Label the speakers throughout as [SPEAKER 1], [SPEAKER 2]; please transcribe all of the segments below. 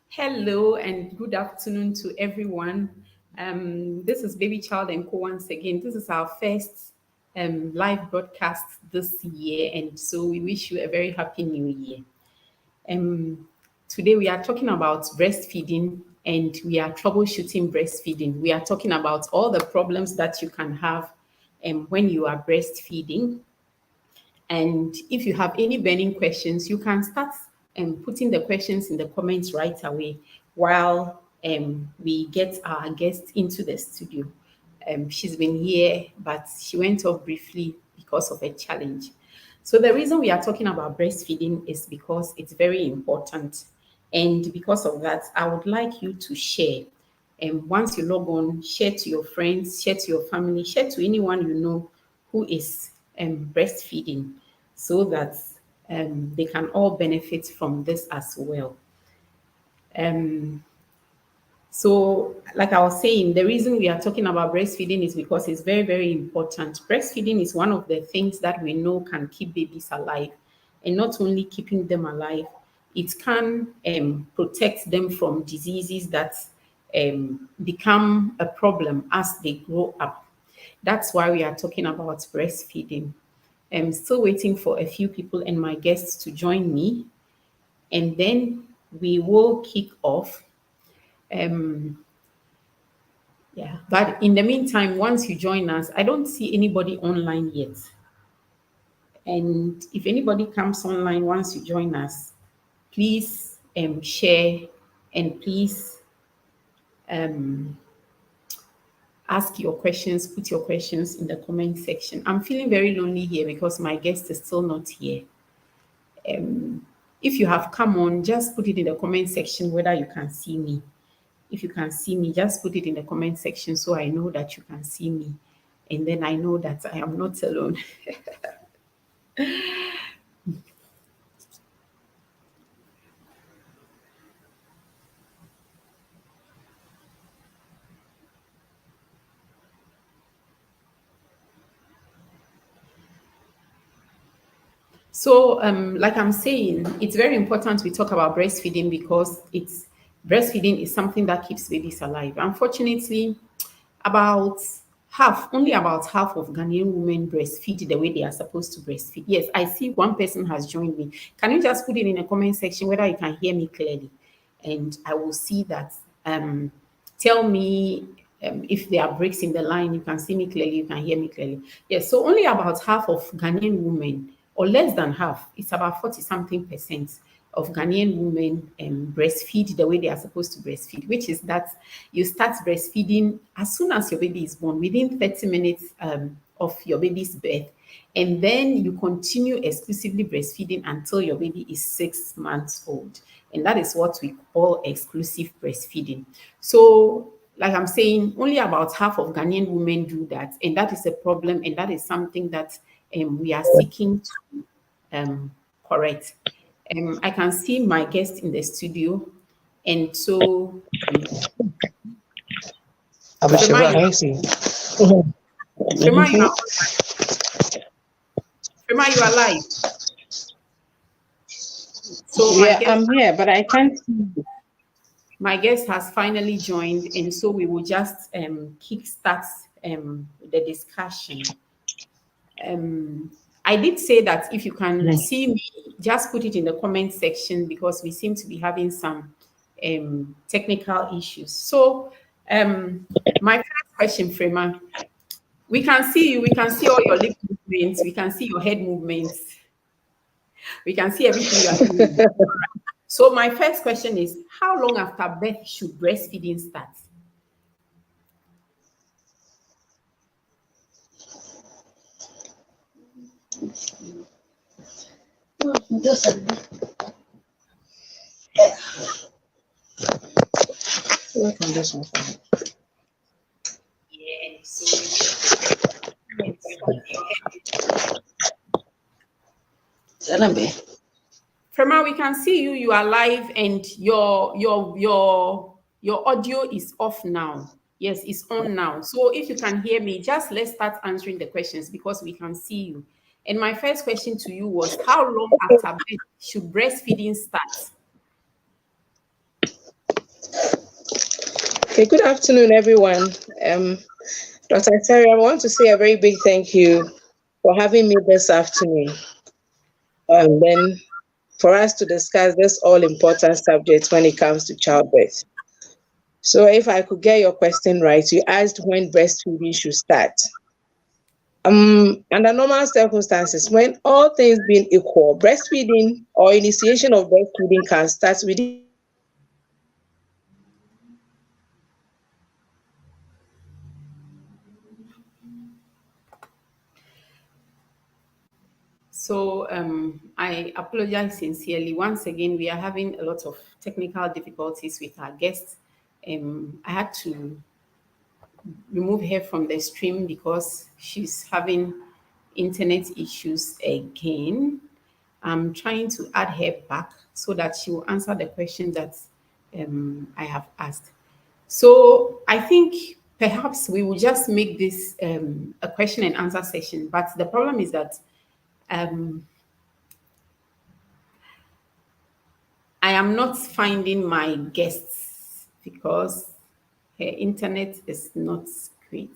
[SPEAKER 1] Hello and good afternoon to everyone. This is Baby Child and Co. Once again. This is our first live broadcast this year, and so we wish you a very happy new year. Um, Today we are talking about breastfeeding and we are troubleshooting breastfeeding. We are talking about all the problems that you can have when you are breastfeeding. And if you have any burning questions, you can start putting the questions in the comments right away while we get our guest into the studio. She's been here, but she went off briefly because of a challenge. So the reason we are talking about breastfeeding is because it's very important. And because of that, I would like you to share. And once you log on, share to your friends, share to your family, share to anyone you know who is breastfeeding so that they can all benefit from this as well. Um, so, like I was saying, the reason we are talking about breastfeeding is because it's very, very important. Breastfeeding is one of the things that we know can keep babies alive. And not only keeping them alive, it can protect them from diseases that become a problem as they grow up. That's why we are talking about breastfeeding. I'm still waiting for a few people and my guests to join me, and then we will kick off. Um, yeah, but in the meantime, once you join us, I don't see anybody online yet. And if anybody comes online once you join us, please share and please um, ask your questions, put your questions in the comment section. I'm feeling very lonely here because my guest is still not here. If you have come on, just put it in the comment section whether you can see me. If you can see me, just put it in the comment section so I know that you can see me. And then I know that I am not alone. So, like I'm saying, it's very important we talk about breastfeeding because it's breastfeeding is something that keeps babies alive. Unfortunately, about only about half of Ghanaian women breastfeed the way they are supposed to breastfeed. Yes, I see one person has joined me. Can you just put it in the comment section whether you can hear me clearly? And I will see that. Tell me if there are breaks in the line. You can see me clearly, you can hear me clearly. Yes, so only about half of Ghanaian women, or less than half, it's about 40 something percent of Ghanaian women breastfeed the way they are supposed to breastfeed, which is that you start breastfeeding as soon as your baby is born, within 30 minutes of your baby's birth. And then you continue exclusively breastfeeding until your baby is 6 months old. And that is what we call exclusive breastfeeding. So, like I'm saying, only about half of Ghanaian women do that. And that is a problem. And that is something that we are seeking to correct. I can see my guest in the studio. And so, Frema,
[SPEAKER 2] Abishaba,
[SPEAKER 1] you
[SPEAKER 2] I
[SPEAKER 1] are,
[SPEAKER 2] see.
[SPEAKER 1] Frema, you are, Frema, you are live. So
[SPEAKER 2] Yeah, I'm here, but I can't see you.
[SPEAKER 1] my guest has finally joined, and so we will just kickstart the discussion. I did say that if you can see me, just put it in the comment section because we seem to be having some technical issues. So, my first question, Frema, we can see you, we can see all your lip movements, we can see your head movements, we can see everything you are doing. So, my first question is, how long after birth should breastfeeding start?
[SPEAKER 2] Work on this one.
[SPEAKER 1] Yeah, so Frema, we can see you. You are live, and your audio is off now. Yes, it's on now. So if you can hear me, just let's start answering the questions because we can see you. And my first question to you was, how long after birth should breastfeeding start?
[SPEAKER 2] Okay, good afternoon, everyone. Um, Dr. Terry, I want to say a very big thank you for having me this afternoon. Then for us to discuss this all important subject when it comes to childbirth. So, if I could get your question right, you asked when breastfeeding should start. Under normal circumstances, when all things being equal, breastfeeding or initiation of breastfeeding can start within the first 30 minutes to 1 hour after childbirth.
[SPEAKER 1] So I apologize sincerely. Once again, we are having a lot of technical difficulties with our guests. I had to remove her from the stream because she's having internet issues again. I'm trying to add her back so that she will answer the question that I have asked. So I think perhaps we will just make this a question and answer session. But the problem is that um, I am not finding my guests because her internet is not great.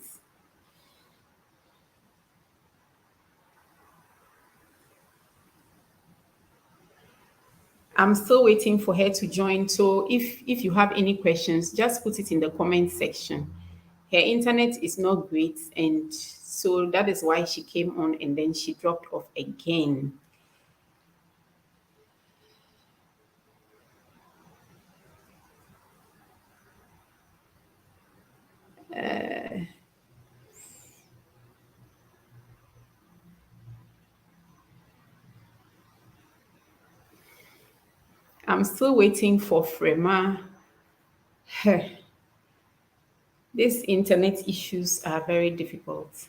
[SPEAKER 1] I'm still waiting for her to join. So if you have any questions, just put it in the comment section. Her internet is not great, and so that is why she came on and then she dropped off again. I'm still waiting for Frema. These internet issues are very difficult.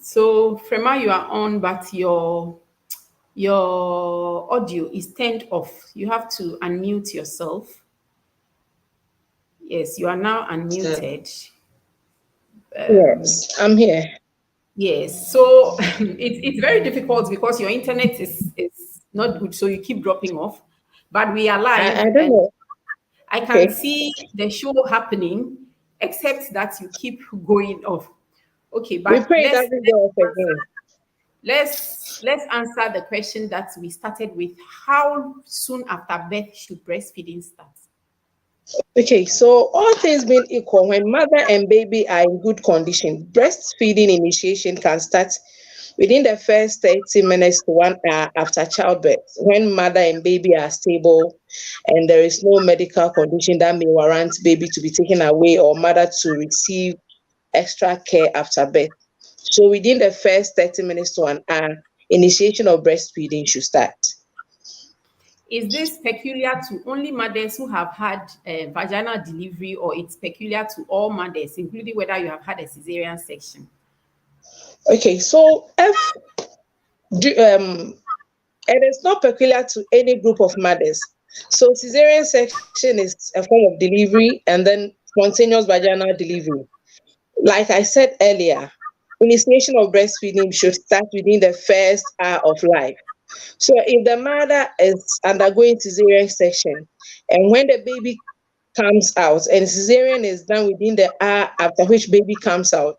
[SPEAKER 1] So Frema, you are on, but your audio is turned off. You have to unmute yourself. Yes, you are now unmuted.
[SPEAKER 2] Yes, I'm here.
[SPEAKER 1] Yes, so it's very difficult because your internet is not good, so you keep dropping off. But we are
[SPEAKER 2] I
[SPEAKER 1] live,
[SPEAKER 2] don't
[SPEAKER 1] and
[SPEAKER 2] know.
[SPEAKER 1] I can
[SPEAKER 2] Okay.
[SPEAKER 1] see the show happening, except that you keep going off. Okay,
[SPEAKER 2] We
[SPEAKER 1] but
[SPEAKER 2] pray it doesn't go off again.
[SPEAKER 1] let's answer the question that we started with. How soon after birth should breastfeeding start?
[SPEAKER 2] Okay, so all things being equal, when mother and baby are in good condition, breastfeeding initiation can start within the first 30 minutes to 1 hour after childbirth, when mother and baby are stable and there is no medical condition that may warrant baby to be taken away or mother to receive extra care after birth. So within the first 30 minutes to 1 hour, initiation of breastfeeding should start.
[SPEAKER 1] Is this peculiar to only mothers who have had vaginal delivery, or it's peculiar to all mothers, including whether you have had a cesarean section?
[SPEAKER 2] Okay, so if it is not peculiar to any group of mothers. So cesarean section is a form of delivery and then spontaneous vaginal delivery. Like I said earlier, initiation of breastfeeding should start within the first hour of life. So if the mother is undergoing cesarean section and when the baby comes out and cesarean is done within the hour after which baby comes out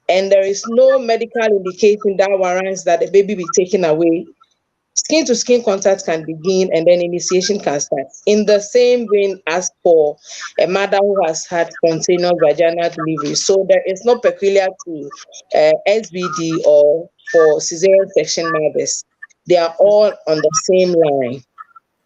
[SPEAKER 2] and there is no medical indication that warrants that the baby be taken away, skin to skin contact can begin and then initiation can start. In the same vein as for a mother who has had spontaneous vaginal delivery. So there is no peculiar to SVD or for cesarean section mothers. They are all on the same line.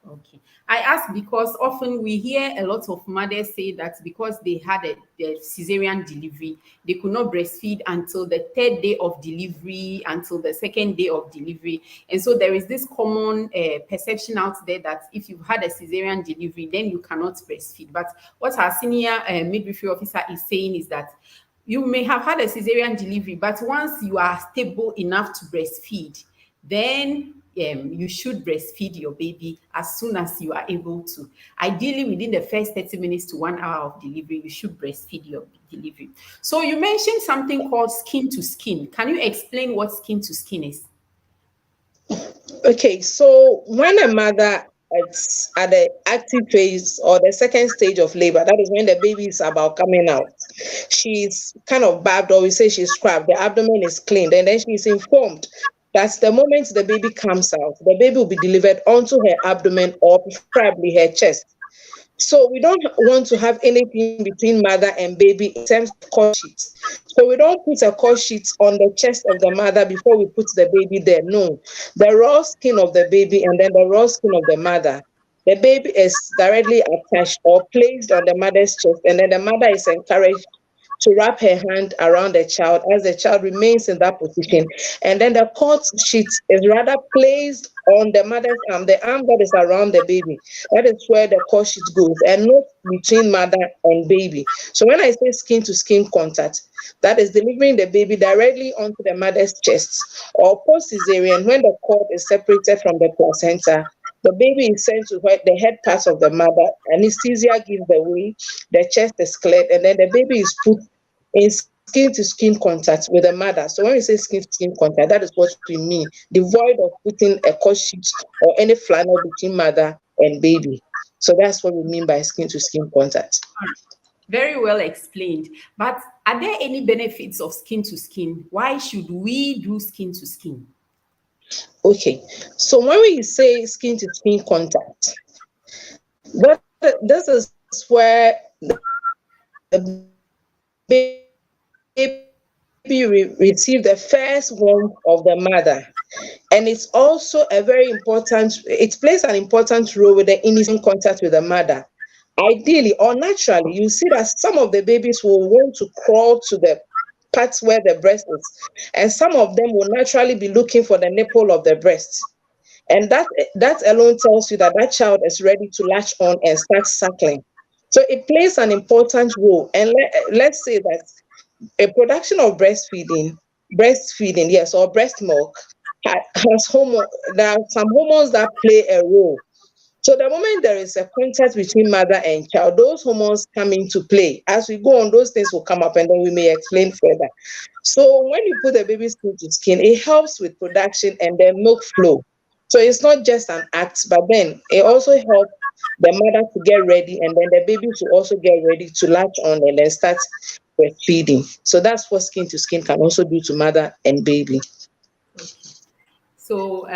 [SPEAKER 1] Okay. I ask because often we hear a lot of mothers say that because they had a cesarean delivery, they could not breastfeed until the third day of delivery, until the second day of delivery. And so there is this common perception out there that if you've had a cesarean delivery, then you cannot breastfeed. But what our senior midwifery officer is saying is that you may have had a cesarean delivery, but once you are stable enough to breastfeed, then you should breastfeed your baby as soon as you are able to. Ideally, within the first 30 minutes to 1 hour of delivery, you should breastfeed your delivery. So you mentioned something called skin to skin. Can you explain what skin to skin is?
[SPEAKER 2] Okay, so when a mother is at the active phase or the second stage of labor, that is when the baby is about coming out, she's kind of babbed, or we say she's scrubbed, the abdomen is cleaned, and then she's informed that the moment the baby comes out, the baby will be delivered onto her abdomen or preferably her chest. So we don't want to have anything between mother and baby in terms of cord sheets. So we don't put a cord sheet on the chest of the mother before we put the baby there. No, the raw skin of the baby and then the raw skin of the mother. The baby is directly attached or placed on the mother's chest, and then the mother is encouraged to wrap her hand around the child as the child remains in that position. And then the cord sheet is rather placed on the mother's arm, the arm that is around the baby. That is where the cord sheet goes, and not between mother and baby. So when I say skin to skin contact, that is delivering the baby directly onto the mother's chest, or post cesarean when the cord is separated from the placenta. The baby is sent to the head part of the mother. Anesthesia gives the way, the chest is cleared, and then the baby is put in skin to skin contact with the mother. So when we say skin to skin contact, that is what we mean, devoid of putting a cord sheet or any flannel between mother and baby. So that's what we mean by skin to skin contact.
[SPEAKER 1] Very well explained. But are there any benefits of skin to skin? Why should we do skin to skin?
[SPEAKER 2] Okay, so when we say skin to skin contact, this is where the baby receive the first warmth of the mother. And it's also a very important, it plays an important role with the initial contact with the mother. Ideally or naturally, you see that some of the babies will want to crawl to the parts where the breast is, and some of them will naturally be looking for the nipple of the breast. And that alone tells you that that child is ready to latch on and start suckling. So it plays an important role. And let's say that a production of breastfeeding, yes, or breast milk has hormone. There are some hormones that play a role. So the moment there is a contact between mother and child, those hormones come into play. As we go on, those things will come up, and then we may explain further. So when you put the baby's skin to skin, it helps with production and then milk flow. So it's not just an act, but then it also helps the mother to get ready, and then the baby to also get ready to latch on and then start breastfeeding. So that's what skin to skin can also do to mother and baby.
[SPEAKER 1] So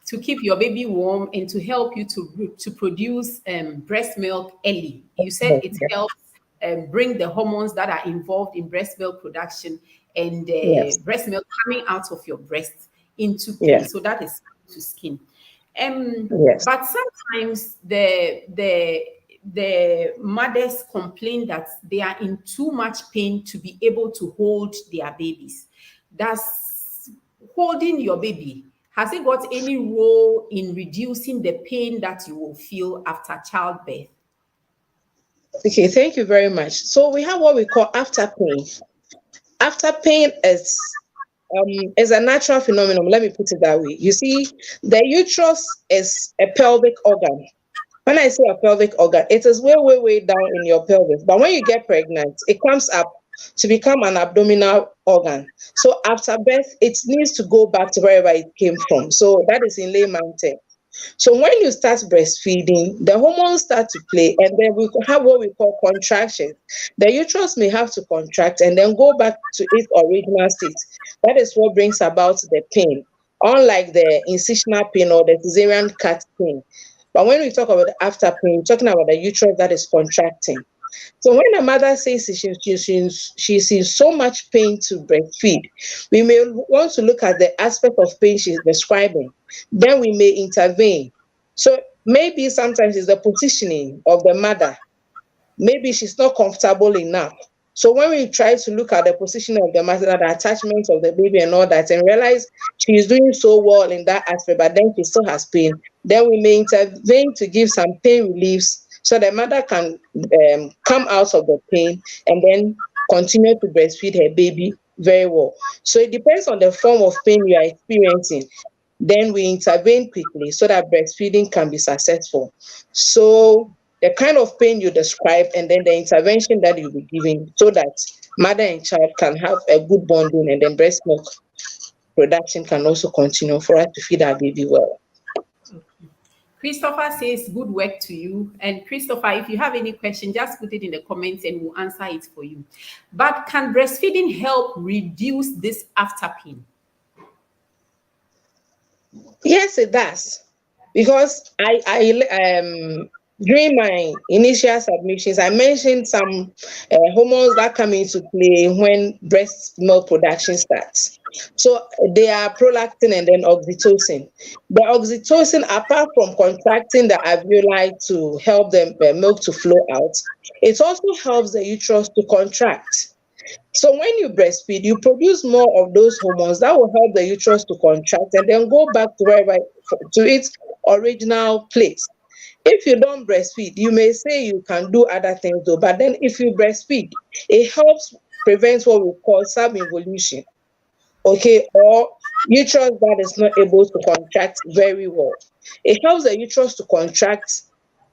[SPEAKER 1] to keep your baby warm and to help you to produce breast milk early, you said it helps bring the hormones that are involved in breast milk production and
[SPEAKER 2] Yes.
[SPEAKER 1] breast milk coming out of your breast into play.
[SPEAKER 2] Yeah.
[SPEAKER 1] So that is to skin.
[SPEAKER 2] Yes.
[SPEAKER 1] But sometimes the mothers complain that they are in too much pain to be able to hold their babies. Does holding your baby, has it got any role in reducing the pain that you will feel after childbirth?
[SPEAKER 2] Okay, thank you very much. So we have what we call after pain. After pain is a natural phenomenon. Let me put it that way. You see, the uterus is a pelvic organ. When I say a pelvic organ, it is way, way, way down in your pelvis. But when you get pregnant, it comes up to become an abdominal organ. So after birth, it needs to go back to wherever it came from. So that is in layman terms. So when you start breastfeeding, the hormones start to play, and then we have what we call contractions. The uterus may have to contract and then go back to its original state. That is what brings about the pain, unlike the incisional pain or the cesarean cut pain. But when we talk about the after pain, we're talking about the uterus that is contracting. So when a mother says she's in so much pain to breastfeed, we may want to look at the aspect of pain she's describing. Then we may intervene. So maybe sometimes it's the positioning of the mother. Maybe she's not comfortable enough. So when we try to look at the position of the mother, the attachment of the baby and all that, and realize she is doing so well in that aspect, but then she still has pain, then we may intervene to give some pain reliefs so the mother can come out of the pain and then continue to breastfeed her baby very well. So it depends on the form of pain you are experiencing. then we intervene quickly so that breastfeeding can be successful. So the kind of pain you describe and then the intervention that you'll be giving so that mother and child can have a good bonding and then breast milk production can also continue for us to feed our baby well.
[SPEAKER 1] Christopher says good work to you. And Christopher, if you have any question, just put it in the comments and we'll answer it for you. But can breastfeeding help reduce this after pain?
[SPEAKER 2] Yes, it does. Because during my initial submissions, I mentioned some hormones that come into play when breast milk production starts. So they are prolactin and then oxytocin. The oxytocin, apart from contracting the alveoli to help the milk to flow out, it also helps the uterus to contract. So when you breastfeed, you produce more of those hormones that will help the uterus to contract and then go back to wherever to its original place. If you don't breastfeed, you may say you can do other things though, but then if you breastfeed, it helps prevent what we call subinvolution, okay, or uterus that is not able to contract very well. It helps the uterus to contract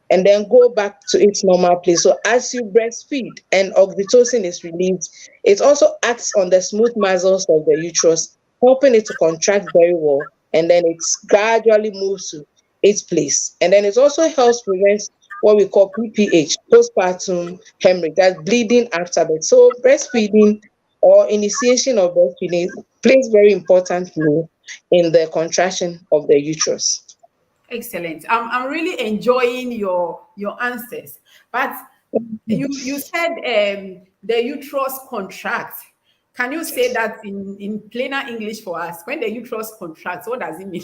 [SPEAKER 2] and then go back to its normal place. So as you breastfeed and oxytocin is released, it also acts on the smooth muscles of the uterus, helping it to contract very well, and then it gradually moves to its place. And then it also helps prevent what we call PPH, postpartum hemorrhage, that's bleeding after birth. So breastfeeding or initiation of breastfeeding plays very important role in the contraction of the uterus.
[SPEAKER 1] Excellent. I'm really enjoying your answers. But you said the uterus contracts. Can you say that in plainer English for us? When the uterus contracts, what does it mean?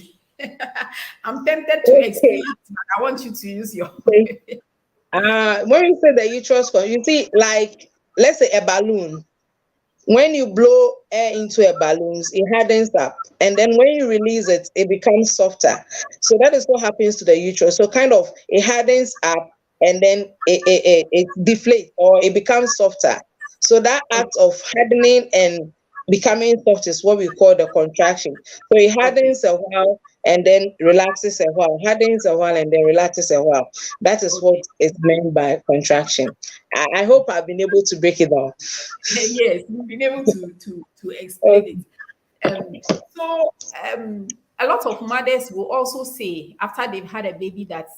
[SPEAKER 1] I'm tempted to explain
[SPEAKER 2] Okay.
[SPEAKER 1] it, but I want you to use your.
[SPEAKER 2] When you say the uterus, you see, like, let's say a balloon. When you blow air into a balloon, it hardens up, and then when you release it, it becomes softer. So that is what happens to the uterus. So kind of it hardens up, and then it deflates or it becomes softer. So that act of hardening and becoming soft is what we call the contraction. So it
[SPEAKER 1] Okay.
[SPEAKER 2] hardens a while and then relaxes a while, hardens a while and then relaxes a while. That is what
[SPEAKER 1] Okay.
[SPEAKER 2] is meant by contraction. I hope I've been able to break it down.
[SPEAKER 1] Yes, you've been able to explain
[SPEAKER 2] Okay.
[SPEAKER 1] it. So a lot of mothers will also say after they've had a baby that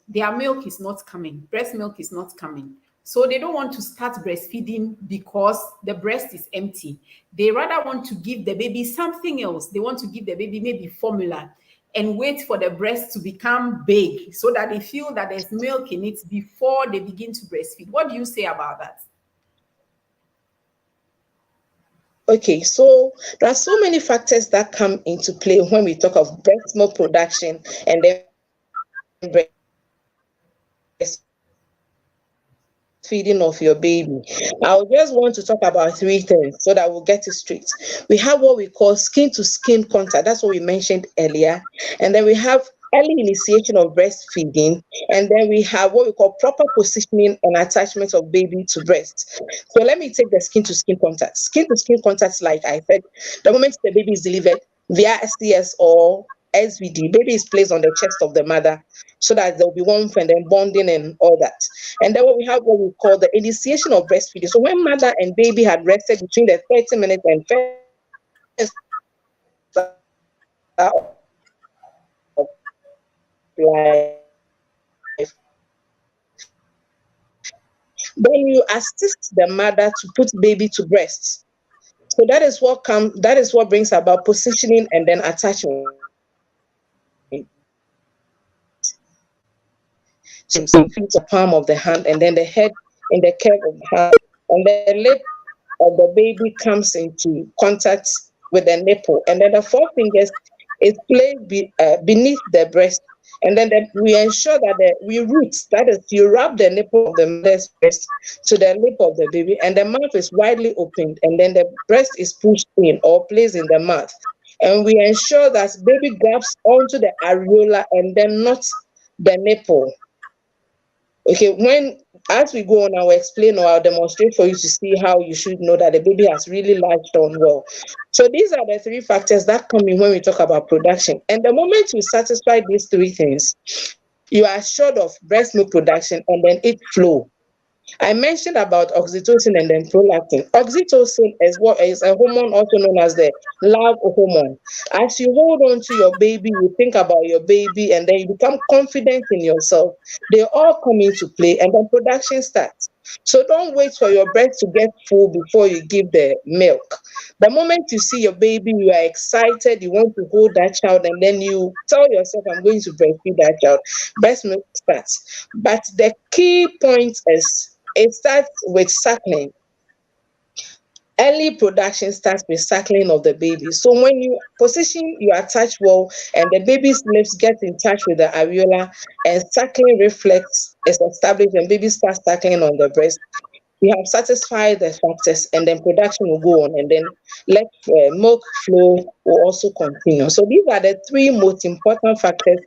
[SPEAKER 1] their milk is not coming, breast milk is not coming. So they don't want to start breastfeeding because the breast is empty. They rather want to give the baby something else. They want to give the baby maybe formula and wait for the breast to become big so that they feel that there's milk in it before they begin to breastfeed. What do you say about that?
[SPEAKER 2] Okay, so there are so many factors that come into play when we talk of breast milk production and then breastfeeding of your baby. I just want to talk about three things so that we'll get it straight. We have what we call skin to skin contact. That's what we mentioned earlier. And then we have early initiation of breastfeeding. And then we have what we call proper positioning and attachment of baby to breast. So let me take the skin to skin contact. Skin to skin contact, like I said, the moment the baby is delivered via STS or SVD, baby is placed on the chest of the mother so that there will be warmth and then bonding and all that. And then we have what we call the initiation of breastfeeding. So when mother and baby had rested between the 30 minutes and first life, then you assist the mother to put baby to breast. So that is what brings about positioning and then attachment. So feet the palm of the hand and then the head in the curve of the hand and the lip of the baby comes into contact with the nipple and then the four fingers is placed beneath the breast and then we ensure that we root, that is you rub the nipple of the mother's breast to the lip of the baby and the mouth is widely opened and then the breast is pushed in or placed in the mouth and we ensure that baby grabs onto the areola and then not the nipple. Okay, when as we go on, I'll explain or I'll demonstrate for you to see how you should know that the baby has really latched on well. So these are the three factors that come in when we talk about production. And the moment you satisfy these three things, you are assured of breast milk production and then it flow. I mentioned about oxytocin and then prolactin. Oxytocin is what is a hormone also known as the love hormone. As you hold on to your baby, you think about your baby, and then you become confident in yourself. They all come into play, and then production starts. So don't wait for your breast to get full before you give the milk. The moment you see your baby, you are excited, you want to hold that child, and then you tell yourself, I'm going to breastfeed that child. Breast milk starts. But the key point is it starts with suckling. Early production starts with suckling of the baby. So when you position your attach well and the baby's lips get in touch with the areola and suckling reflex is established and baby starts suckling on the breast, we have satisfied the factors and then production will go on and then let milk flow will also continue. So these are the three most important factors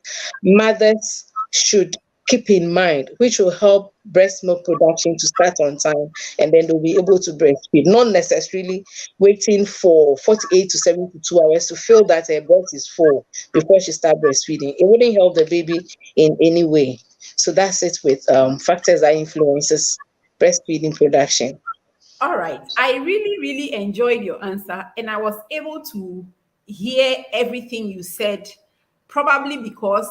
[SPEAKER 2] mothers should keep in mind, which will help breast milk production to start on time and then they'll be able to breastfeed, not necessarily waiting for 48 to 72 hours to feel that her breast is full before she starts breastfeeding. It wouldn't help the baby in any way. So that's it with factors that influences breastfeeding production.
[SPEAKER 1] All right. I really, really enjoyed your answer, and I was able to hear everything you said, probably because,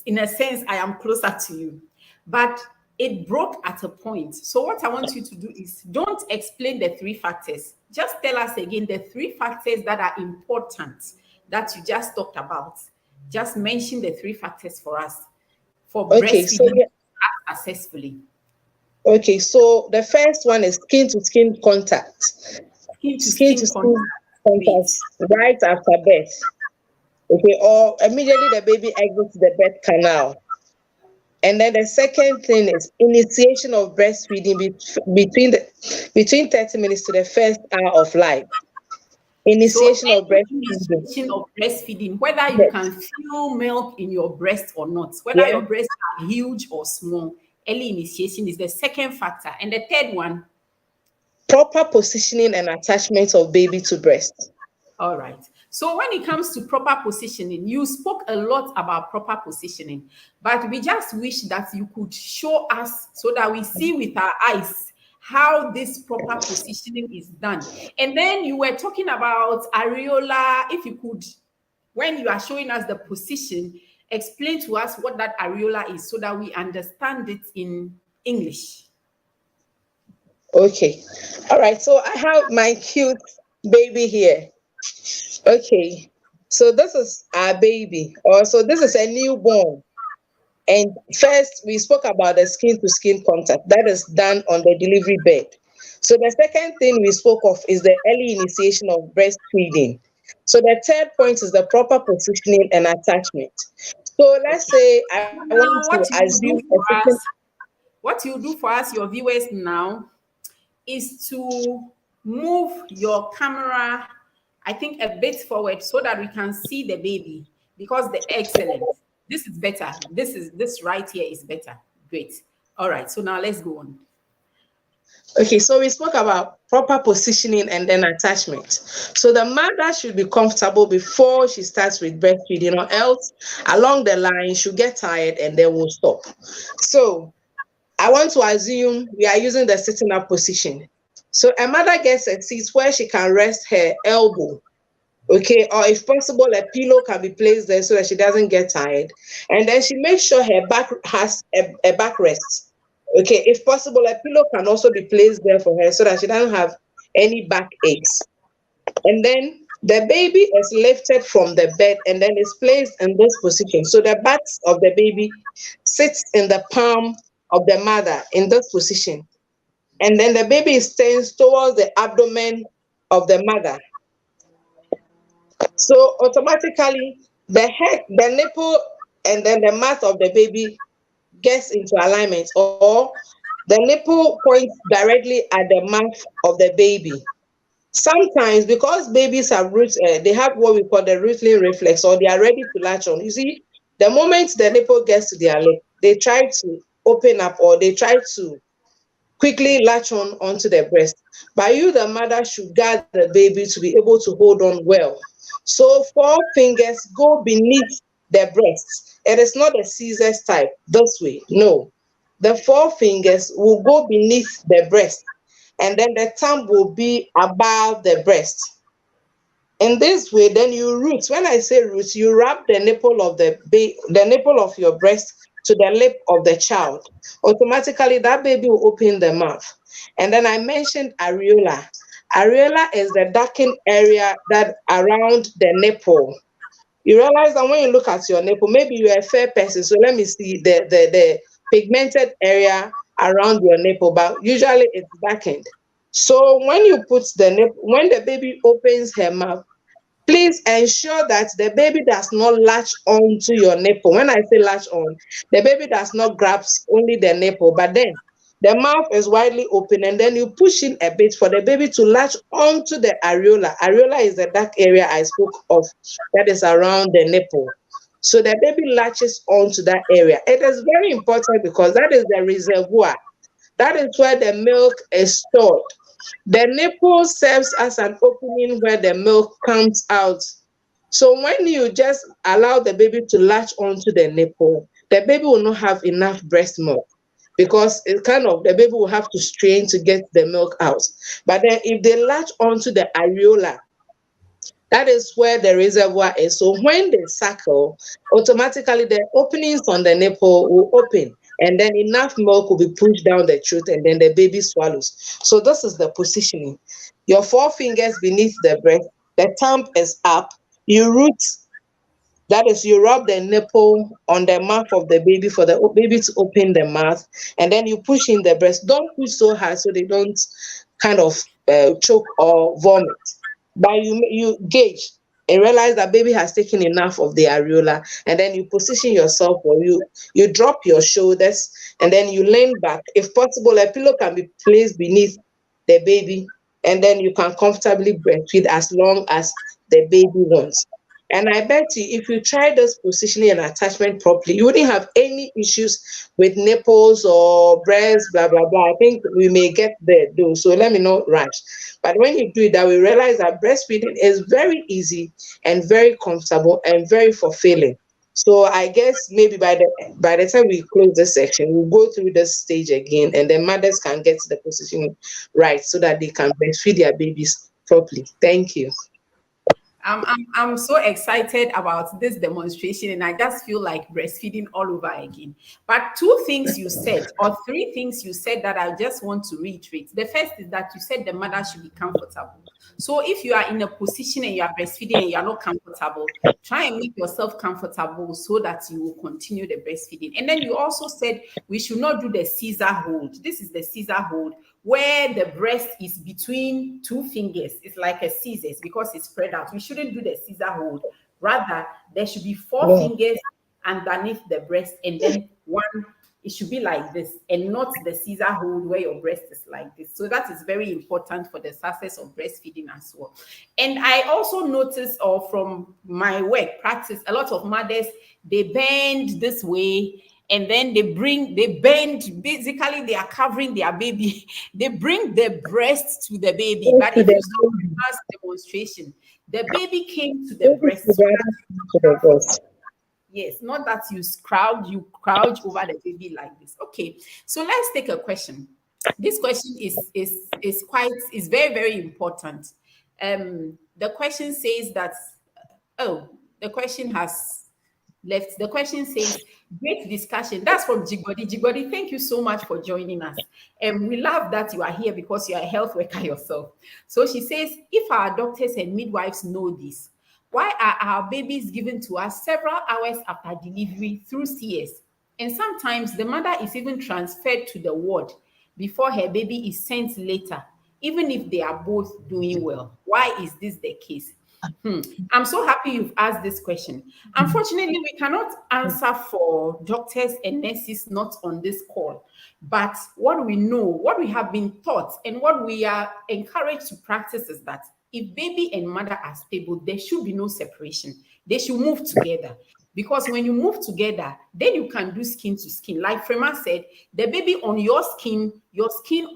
[SPEAKER 1] in a sense, I am closer to you. But it broke at a point. So, what I want you to do is don't explain the three factors. Just tell us again the three factors that are important that you just talked about. Just mention the three factors for us for
[SPEAKER 2] Okay, so
[SPEAKER 1] breastfeeding
[SPEAKER 2] yeah,
[SPEAKER 1] successfully.
[SPEAKER 2] okay, so the first one is skin to skin contact.
[SPEAKER 1] Skin to
[SPEAKER 2] Skin to
[SPEAKER 1] skin contact.
[SPEAKER 2] skin
[SPEAKER 1] Great.
[SPEAKER 2] contact right after birth. Okay, or immediately the baby exits the birth canal. And then the second thing is initiation of breastfeeding between 30 minutes to the first hour of life.
[SPEAKER 1] So
[SPEAKER 2] Initiation of
[SPEAKER 1] any
[SPEAKER 2] breastfeeding.
[SPEAKER 1] initiation of breastfeeding, whether you
[SPEAKER 2] Yes.
[SPEAKER 1] can feel milk in your breast or not, whether
[SPEAKER 2] Yeah.
[SPEAKER 1] your breasts are huge or small, early initiation is the second factor. And the third one,
[SPEAKER 2] Proper positioning and attachment of baby to breast.
[SPEAKER 1] all right. So when it comes to proper positioning, you spoke a lot about proper positioning, but we just wish that you could show us so that we see with our eyes how this proper positioning is done. And then you were talking about areola. If you could, when you are showing us the position, explain to us what that areola is so that we understand it in English.
[SPEAKER 2] Okay. All right. So I have my cute baby here. Okay. So this is our baby. Or so this is a newborn. And first, we spoke about the skin to skin contact that is done on the delivery bed. So the second thing we spoke of is the early initiation of breastfeeding. So the third point is the proper positioning and attachment. So let's
[SPEAKER 1] Okay.
[SPEAKER 2] say I want to
[SPEAKER 1] Now,
[SPEAKER 2] assume a certain.
[SPEAKER 1] what you do for us, your viewers now, is to move your camera, I think, a bit forward so that we can see the baby because the excellent. This is better. This right here is better. Great. All right. So now let's go on.
[SPEAKER 2] Okay, so we spoke about proper positioning and then attachment. So the mother should be comfortable before she starts with breastfeeding, or else along the line she'll get tired and then we'll stop. So I want to assume we are using the sitting up position. So a mother gets a seat where she can rest her elbow. Okay, or if possible, a pillow can be placed there so that she doesn't get tired. And then she makes sure her back has a backrest. Okay, if possible, a pillow can also be placed there for her so that she doesn't have any back aches. And then the baby is lifted from the bed and then is placed in this position. So the butt of the baby sits in the palm of the mother in this position. And then the baby is turns towards the abdomen of the mother. So automatically the nipple and then the mouth of the baby gets into alignment, or the nipple points directly at the mouth of the baby. Sometimes because babies have they have what we call the rootling reflex, or they are ready to latch on. You see, the moment the nipple gets to their lip, they try to open up, or they try to quickly latch on onto the breast. But you, the mother, should guard the baby to be able to hold on well. So 4 fingers go beneath the breast. It is not a scissors type this way. No. The 4 fingers will go beneath the breast, and then the thumb will be above the breast. In this way, then you root. When I say root, you wrap the nipple of the nipple of your breast to the lip of the child. Automatically, that baby will open the mouth. And then I mentioned areola. Areola is the darkened area that around the nipple. You realize that when you look at your nipple, maybe you're a fair person. So let me see the pigmented area around your nipple, but usually it's darkened. So when you put the nipple, when the baby opens her mouth, please ensure that the baby does not latch on to your nipple. When I say latch on, the baby does not grasp only the nipple, but then the mouth is widely open, and then you push in a bit for the baby to latch onto the areola. Areola is the dark area I spoke of that is around the nipple. So the baby latches onto that area. It is very important because that is the reservoir. That is where the milk is stored. The nipple serves as an opening where the milk comes out. So when you just allow the baby to latch onto the nipple, the baby will not have enough breast milk because it kind of the baby will have to strain to get the milk out. But then if they latch onto the areola, that is where the reservoir is. So when they suckle, automatically the openings on the nipple will open, and then enough milk will be pushed down the throat, and then the baby swallows. So this is the positioning. Your 4 fingers beneath the breast, the thumb is up. You root, that is, you rub the nipple on the mouth of the baby for the baby to open the mouth, and then you push in the breast. Don't push so hard so they don't kind of choke or vomit. But you gauge and realize that baby has taken enough of the areola, and then you position yourself, or you drop your shoulders, and then you lean back. If possible, a pillow can be placed beneath the baby, and then you can comfortably breastfeed as long as the baby wants. And I bet you, if you try this positioning and attachment properly, you wouldn't have any issues with nipples or breasts, blah, blah, blah. I think we may get there though, so let me not rush. But when you do it, that we realize that breastfeeding is very easy and very comfortable and very fulfilling. So I guess maybe by the time we close this section, we'll go through this stage again, and the mothers can get the position right so that they can breastfeed their babies properly. Thank you.
[SPEAKER 1] I'm so excited about this demonstration, and I just feel like breastfeeding all over again. But two things you said, or three things you said, that I just want to reiterate. The first is that you said the mother should be comfortable. So if you are in a position and you are breastfeeding and you are not comfortable, try and make yourself comfortable so that you will continue the breastfeeding. And then you also said we should not do the Caesar hold. This is the Caesar hold, where the breast is between 2 fingers. It's like a scissors because it's spread out. We shouldn't do the Caesar hold. Rather, there should be 4 fingers underneath the breast, and then one, it should be like this, and not the Caesar hold where your breast is like this. So that is very important for the success of breastfeeding as well. And I also noticed, or from my work practice, a lot of mothers, they bend this way, and then they bend, basically they are covering their baby. They bring the breast to the baby. But if you saw my last demonstration, the baby came to the breast. So that, yes, not that you crouch over the baby like this. Okay, so let's take a question. This question is very, very important. The question says that, oh, the question has left. The question says, great discussion. That's from Jigodi. Jigodi, thank you so much for joining us. And we love that you are here because you are a health worker yourself. So she says, if our doctors and midwives know this, why are our babies given to us several hours after delivery through CS? And sometimes the mother is even transferred to the ward before her baby is sent later, even if they are both doing well. Why is this the case? I'm so happy you've asked this question. Unfortunately, we cannot answer for doctors and nurses not on this call. But what we know, what we have been taught, and what we are encouraged to practice is that if baby and mother are stable, there should be no separation. They should move together. Because when you move together, then you can do skin to skin. Like Frema said, the baby on your skin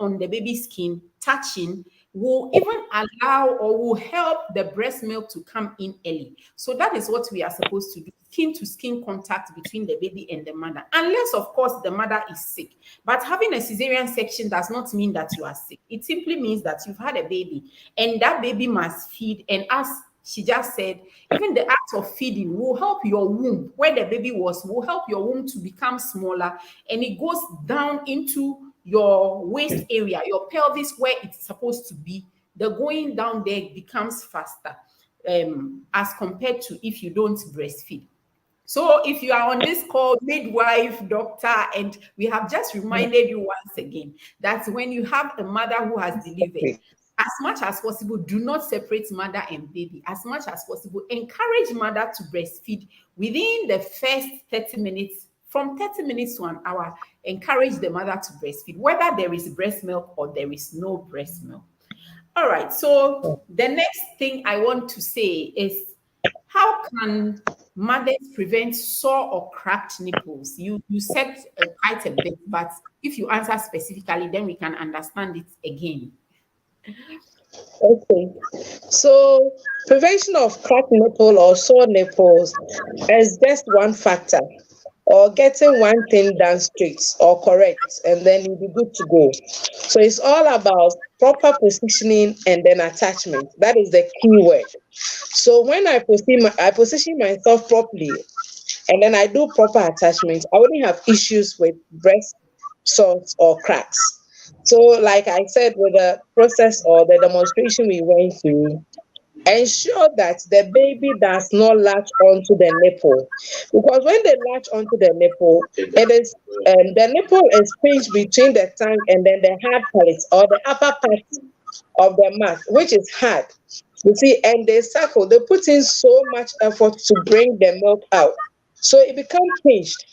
[SPEAKER 1] on the baby's skin, touching will even allow or will help the breast milk to come in early. So that is what we are supposed to do, skin to skin contact between the baby and the mother, unless of course the mother is sick. But having a cesarean section does not mean that you are sick. It simply means that you've had a baby and that baby must feed. And as she just said, even the act of feeding will help your womb, where the baby was, will help your womb to become smaller, and it goes down into your waist area, your pelvis, where it's supposed to be. The going down there becomes faster, as compared to if you don't breastfeed. So if you are on this call, midwife, doctor, and we have just reminded you once again that when you have a mother who has delivered, as much as possible, do not separate mother and baby. As much as possible, encourage mother to breastfeed within the first 30 minutes. From 30 minutes to an hour, encourage the mother to breastfeed, whether there is breast milk or there is no breast milk. All right, so the next thing I want to say is, how can mothers prevent sore or cracked nipples? You said quite a bit, but if you answer specifically, then we can understand it again.
[SPEAKER 2] Okay. So prevention of cracked nipple or sore nipples is just one factor, or getting one thing done straight or correct, and then you'll be good to go. So it's all about proper positioning and then attachment. That is the key word. So when I position myself properly and then I do proper attachment, I wouldn't have issues with breast sores or cracks. So, like I said, with the process or the demonstration we went through, ensure that the baby does not latch onto the nipple, because when they latch onto the nipple, it is the nipple is pinched between the tongue and then the hard palate or the upper part of the mouth, which is hard. You see, and they suckle. They put in so much effort to bring the milk out, so it becomes pinched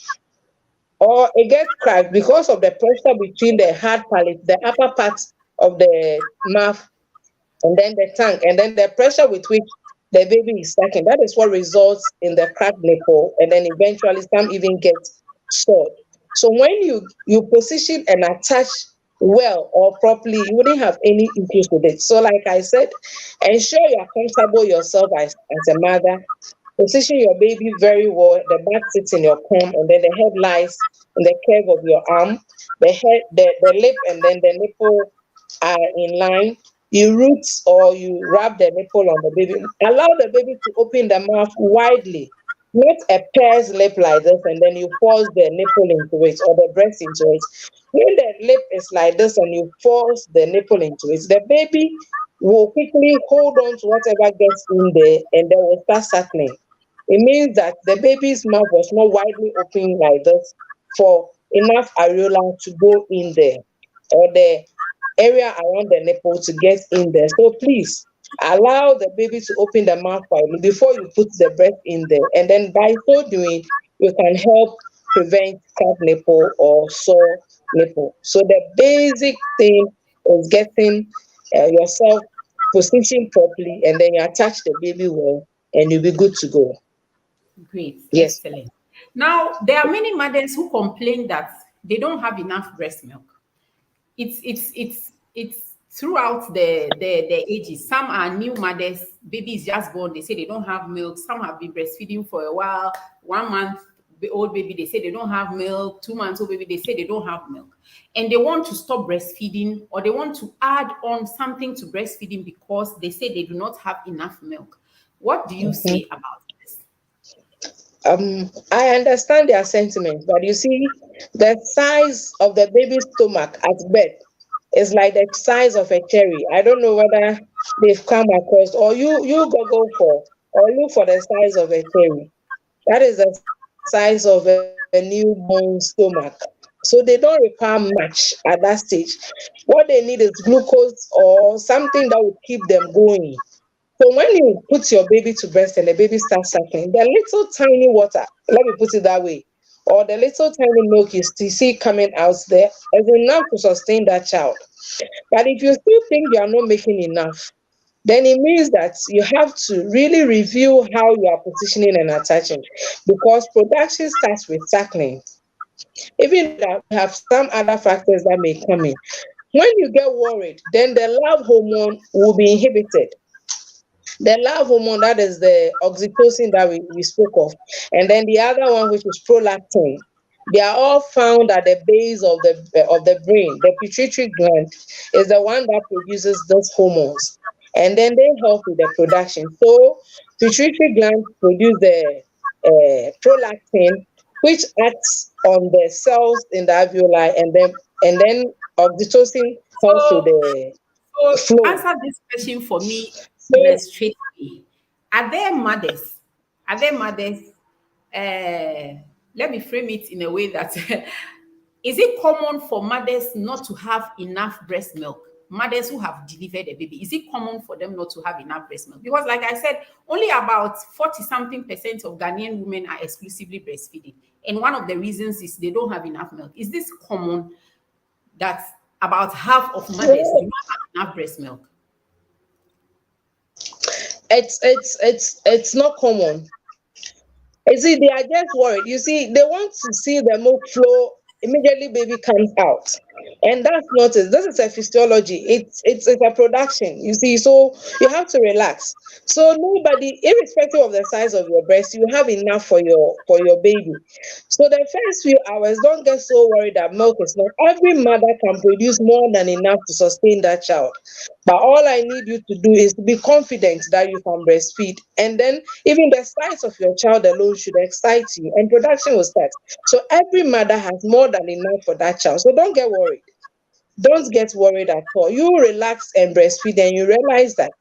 [SPEAKER 2] or it gets cracked because of the pressure between the hard palate, the upper part of the mouth, and then the tongue, and then the pressure with which the baby is sucking. That is what results in the cracked nipple, and then eventually some even get sore. So when you position and attach well or properly, you wouldn't have any issues with it. So like I said, ensure you are comfortable yourself as a mother. Position your baby very well. The back sits in your palm, and then the head lies in the curve of your arm. The lip, and then the nipple are in line. You root or you wrap the nipple on the baby. Allow the baby to open the mouth widely, not a pear's lip like this, and then you force the nipple into it or the breast into it. When the lip is like this and you force the nipple into it, the baby will quickly hold on to whatever gets in there and then will start suckling. It means that the baby's mouth was not widely open like this for enough areola to go in there, or the area around the nipple to get in there. So please allow the baby to open the mouth widely before you put the breast in there. And then by so doing, you can help prevent cracked nipple or sore nipple. So the basic thing is getting yourself positioned properly, and then you attach the baby well, and you'll be good to go.
[SPEAKER 1] Great,
[SPEAKER 2] Yes.
[SPEAKER 1] excellent. Now, there are many mothers who complain that they don't have enough breast milk. It's throughout the ages. Some are new mothers, baby is just born, they say they don't have milk. Some have been breastfeeding for a while. 1 month old baby, they say they don't have milk. 2 months old baby, they say they don't have milk, and they want to stop breastfeeding, or they want to add on something to breastfeeding because they say they do not have enough milk. What do you
[SPEAKER 2] Mhm.
[SPEAKER 1] say about this?
[SPEAKER 2] I understand their sentiments, but you see, the size of the baby's stomach at birth is like the size of a cherry. I don't know whether they've come across, or you Google for, or look for the size of a cherry. That is the size of a newborn stomach. So they don't require much at that stage. What they need is glucose or something that will keep them going. So when you put your baby to breast and the baby starts sucking, the little tiny water, let me put it that way, or the little tiny milk you still see coming out there is enough to sustain that child. But if you still think you are not making enough, then it means that you have to really review how you are positioning and attaching, because production starts with suckling. Even that we have some other factors that may come in. When you get worried, then the love hormone will be inhibited. The love hormone, that is the oxytocin that we spoke of, and then the other one, which is prolactin. They are all found at the base of the brain. The pituitary gland is the one that produces those hormones, and then they help with the production. So pituitary gland produce the prolactin, which acts on the cells in the alveoli, and then oxytocin helps with
[SPEAKER 1] So,
[SPEAKER 2] the
[SPEAKER 1] so
[SPEAKER 2] flow.
[SPEAKER 1] answer this question for me in a
[SPEAKER 2] So
[SPEAKER 1] straight way. Are there mothers? Are there mothers? Let me frame it in a way that is it common for mothers not to have enough breast milk? Mothers who have delivered a baby, is it common for them not to have enough breast milk? Because, like I said, only about 40 something percent of Ghanaian women are exclusively breastfeeding. And one of the reasons is they don't have enough milk. Is this common that about half of mothers do not have enough breast milk?
[SPEAKER 2] it's not common. You see, they are just worried. You see, they want to see the milk flow immediately baby comes out. And that's not it. This is a physiology. It's a production. You see, so you have to relax. So nobody, irrespective of the size of your breast, you have enough for your baby. So the first few hours, don't get so worried that milk is not. Every mother can produce more than enough to sustain that child. But all I need you to do is to be confident that you can breastfeed. And then even the size of your child alone should excite you, and production will start. So every mother has more than enough for that child. So don't get worried. Don't get worried at all. You relax and breastfeed, and you realize that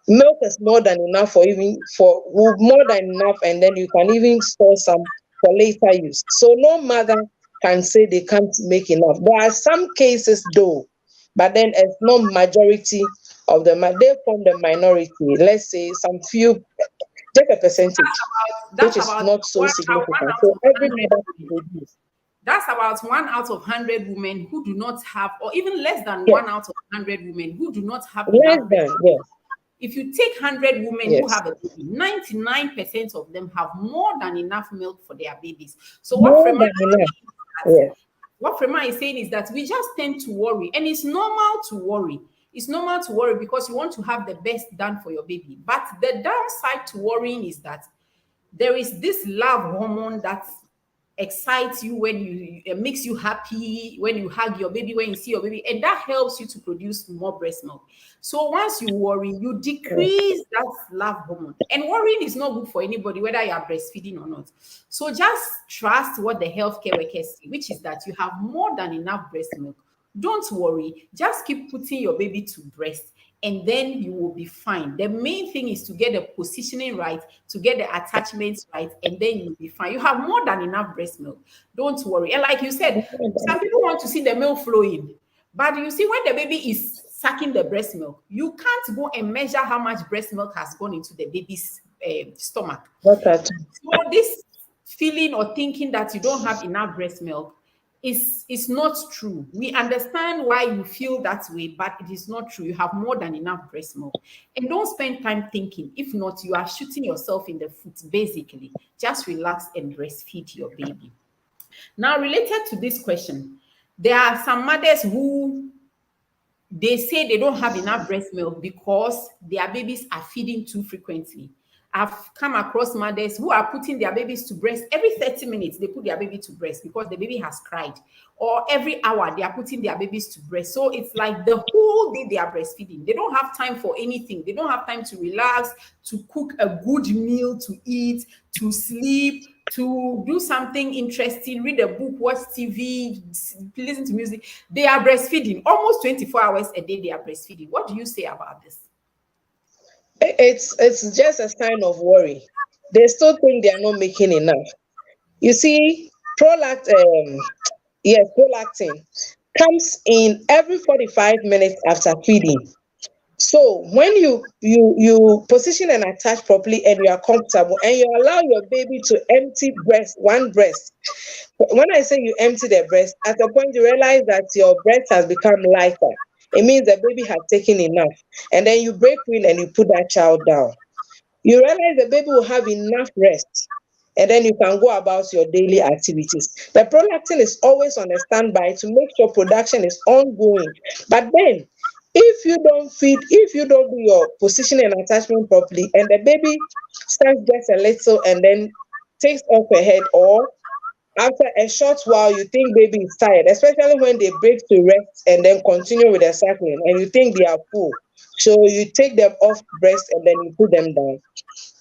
[SPEAKER 2] milk is more than enough more than enough, and then you can even store some for later use. So no mother can say they can't make enough. There are some cases though, but then it's not majority of them. They form the minority. Let's say some few, just a percentage, which
[SPEAKER 1] That's
[SPEAKER 2] is
[SPEAKER 1] about
[SPEAKER 2] not so
[SPEAKER 1] one
[SPEAKER 2] significant.
[SPEAKER 1] out
[SPEAKER 2] So
[SPEAKER 1] of
[SPEAKER 2] every
[SPEAKER 1] 100
[SPEAKER 2] mother can
[SPEAKER 1] women.
[SPEAKER 2] produce.
[SPEAKER 1] That's about 1 out of 100 women who do not have, or even less than
[SPEAKER 2] Yes,
[SPEAKER 1] 1 out of 100 women who do not have
[SPEAKER 2] less
[SPEAKER 1] enough breast.
[SPEAKER 2] than, yes,
[SPEAKER 1] If you take 100 women who
[SPEAKER 2] yes,
[SPEAKER 1] have a baby, 99% of them have more than enough milk for their babies. So
[SPEAKER 2] more than enough. Yes.
[SPEAKER 1] What Frema is saying is that we just tend to worry, and it's normal to worry. It's normal to worry because you want to have the best done for your baby. But the downside to worrying is that there is this love hormone that excites you when you it makes you happy when you hug your baby, when you see your baby, and that helps you to produce more breast milk. So once you worry, you
[SPEAKER 2] Yes.
[SPEAKER 1] decrease that love hormone, and worrying is not good for anybody, whether you are breastfeeding or not. So just trust what the healthcare workers say, which is that you have more than enough breast milk. Don't worry, just keep putting your baby to breast, and then you will be fine. The main thing is to get the positioning right, to get the attachments right, and then you'll be fine. You have more than enough breast milk. Don't worry. And like you said, some people want to see the milk flowing. But you see, when the baby is sucking the breast milk, you can't go and measure how much breast milk has gone into the baby's stomach.
[SPEAKER 2] What at
[SPEAKER 1] So this feeling or thinking that you don't have enough breast milk is not true. We understand why you feel that way, but it is not true. You have more than enough breast milk. And don't spend time thinking. If not, you are shooting yourself in the foot, basically. Just relax and breastfeed your baby. Now, related to this question, there are some mothers who they say they don't have enough breast milk because their babies are feeding too frequently. I've come across mothers who are putting their babies to breast every 30 minutes. They put their baby to breast because the baby has cried, or every hour they are putting their babies to breast. So it's like the whole day they are breastfeeding. They don't have time for anything. They don't have time to relax, to cook a good meal, to eat, to sleep, to do something interesting, read a book, watch TV, listen to music. They are breastfeeding almost 24 hours a day. They are breastfeeding. What do you say about this?
[SPEAKER 2] It's just a sign of worry. They still think they are not making enough. You see, prolactin comes in every 45 minutes after feeding. So when you position and attach properly, and you are comfortable, and you allow your baby to empty one breast. When I say you empty the breast, at a point you realize that your breast has become lighter. it means the baby has taken enough. And then you break wind and you put that child down. You realize the baby will have enough rest, and then you can go about your daily activities. The prolactin is always on a standby to make sure production is ongoing. But then, if you don't feed, if you don't do your positioning and attachment properly, and the baby starts just a little and then takes off her head, or after a short while you think baby is tired, especially when they break to rest and then continue with their cycling and you think they are full, so you take them off breast and then you put them down.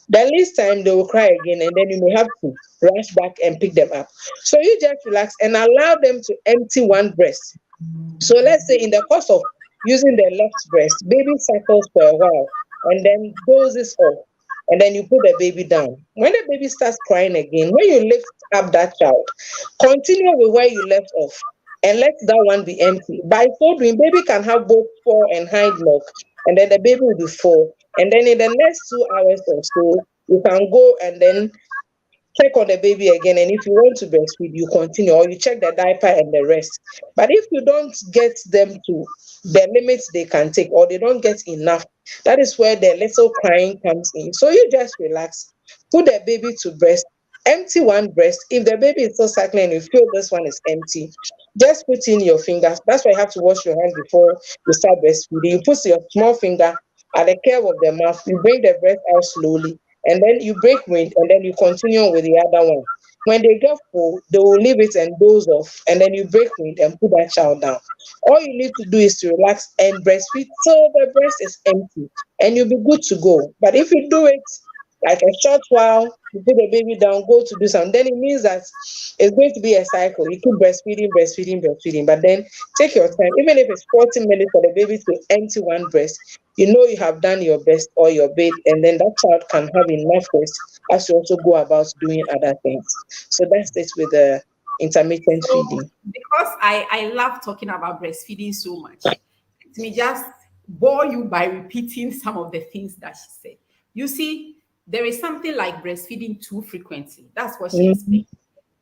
[SPEAKER 2] The least time they will cry again, and then you may have to rush back and pick them up. So you just relax and allow them to empty one breast. So let's say in the course of using the left breast, baby cycles for a while and then dozes off. And then you put the baby down. When the baby starts crying again, when you lift up that child, continue with where you left off and let that one be empty. By so doing, baby can have both fore and hind milk, and then the baby will be full. And then in the next 2 hours or so, you can go and then check on the baby again, and if you want to breastfeed you continue, or you check the diaper and the rest. But if you don't get them to the limits they can take, or they don't get enough, that is where the little crying comes in. So you just relax, put the baby to breast, empty one breast. If the baby is still suckling and you feel this one is empty, just put in your fingers. That's why you have to wash your hands before you start breastfeeding. You put your small finger at the curve of the mouth, you bring the breast out slowly, and then you break wind, and then you continue with the other one. When they get full, they will leave it and doze off, and then you break wind and put that child down. All you need to do is to relax and breastfeed till the breast is empty, and you'll be good to go. But if you do it like a short while, you put the baby down, go to do something, then it means that it's going to be a cycle. You keep breastfeeding, breastfeeding, breastfeeding, but then take your time. Even if it's 40 minutes for the baby to empty one breast, you know you have done your best or your bit, and then that child can have enough rest as you also go about doing other things. So that's it with the intermittent
[SPEAKER 1] So,
[SPEAKER 2] feeding.
[SPEAKER 1] because I love talking about breastfeeding so much, let me just bore you by repeating some of the things that she said. You see, there is something like breastfeeding too frequently. That's what she
[SPEAKER 2] Mhm.
[SPEAKER 1] explained.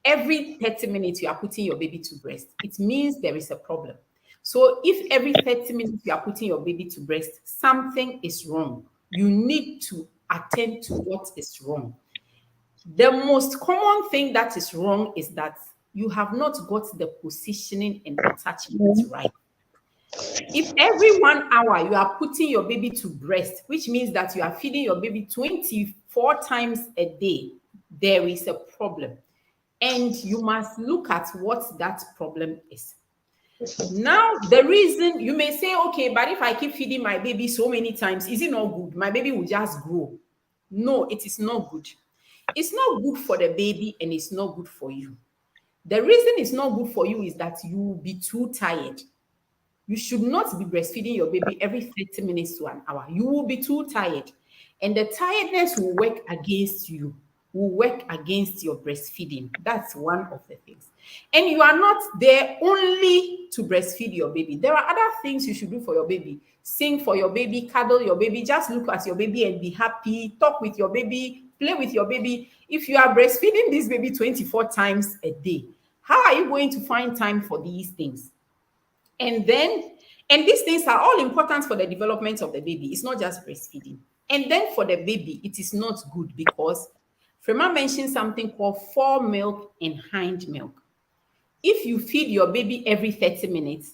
[SPEAKER 1] Every 30 minutes you are putting your baby to breast, it means there is a problem. So if every 30 minutes you are putting your baby to breast, something is wrong. You need to attend to what is wrong. The most common thing that is wrong is that you have not got the positioning and attachment right. If every 1 hour you are putting your baby to breast, which means that you are feeding your baby 24 times a day, there is a problem. And you must look at what that problem is. Now, the reason you may say, okay, but if I keep feeding my baby so many times, is it not good? My baby will just grow. No, it is not good. It's not good for the baby and it's not good for you. The reason it's not good for you is that you will be too tired. You should not be breastfeeding your baby every 30 minutes to an hour. You will be too tired. And the tiredness will work against you, will work against your breastfeeding. That's one of the things. And you are not there only to breastfeed your baby. There are other things you should do for your baby. Sing for your baby, cuddle your baby, just look at your baby and be happy, talk with your baby, play with your baby. If you are breastfeeding this baby 24 times a day, how are you going to find time for these things? And then, and these things are all important for the development of the baby. It's not just breastfeeding. And then for the baby, it is not good because Frema mentioned something called fore milk and hind milk. If you feed your baby every 30 minutes,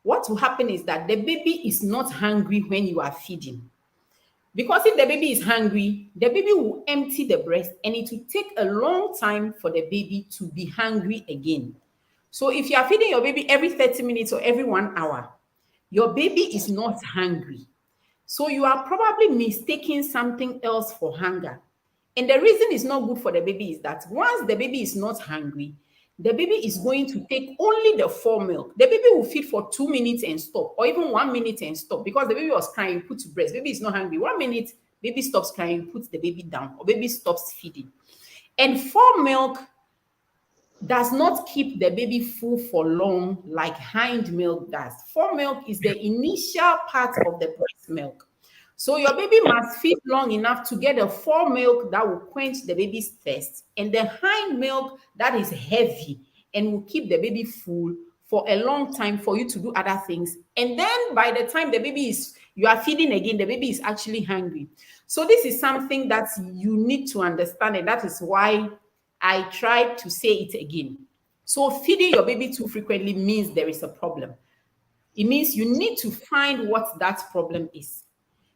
[SPEAKER 1] what will happen is that the baby is not hungry when you are feeding. Because if the baby is hungry, the baby will empty the breast and it will take a long time for the baby to be hungry again. So if you are feeding your baby every 30 minutes or every 1 hour, your baby is not hungry. So you are probably mistaking something else for hunger. And the reason it's not good for the baby is that once the baby is not hungry, the baby is going to take only the fore milk. The baby will feed for 2 minutes and stop, or even 1 minute and stop, because the baby was crying, you put to breast. Baby is not hungry. 1 minute, baby stops crying, you put the baby down, or baby stops feeding. And fore milk does not keep the baby full for long like hind milk does. Fore milk is the initial part of the breast milk. So your baby must feed long enough to get a fore milk that will quench the baby's thirst, and the hind milk that is heavy and will keep the baby full for a long time for you to do other things. And then by the time you are feeding again, the baby is actually hungry. So this is something that you need to understand, and that is why I tried to say it again. So feeding your baby too frequently means there is a problem. It means you need to find what that problem is.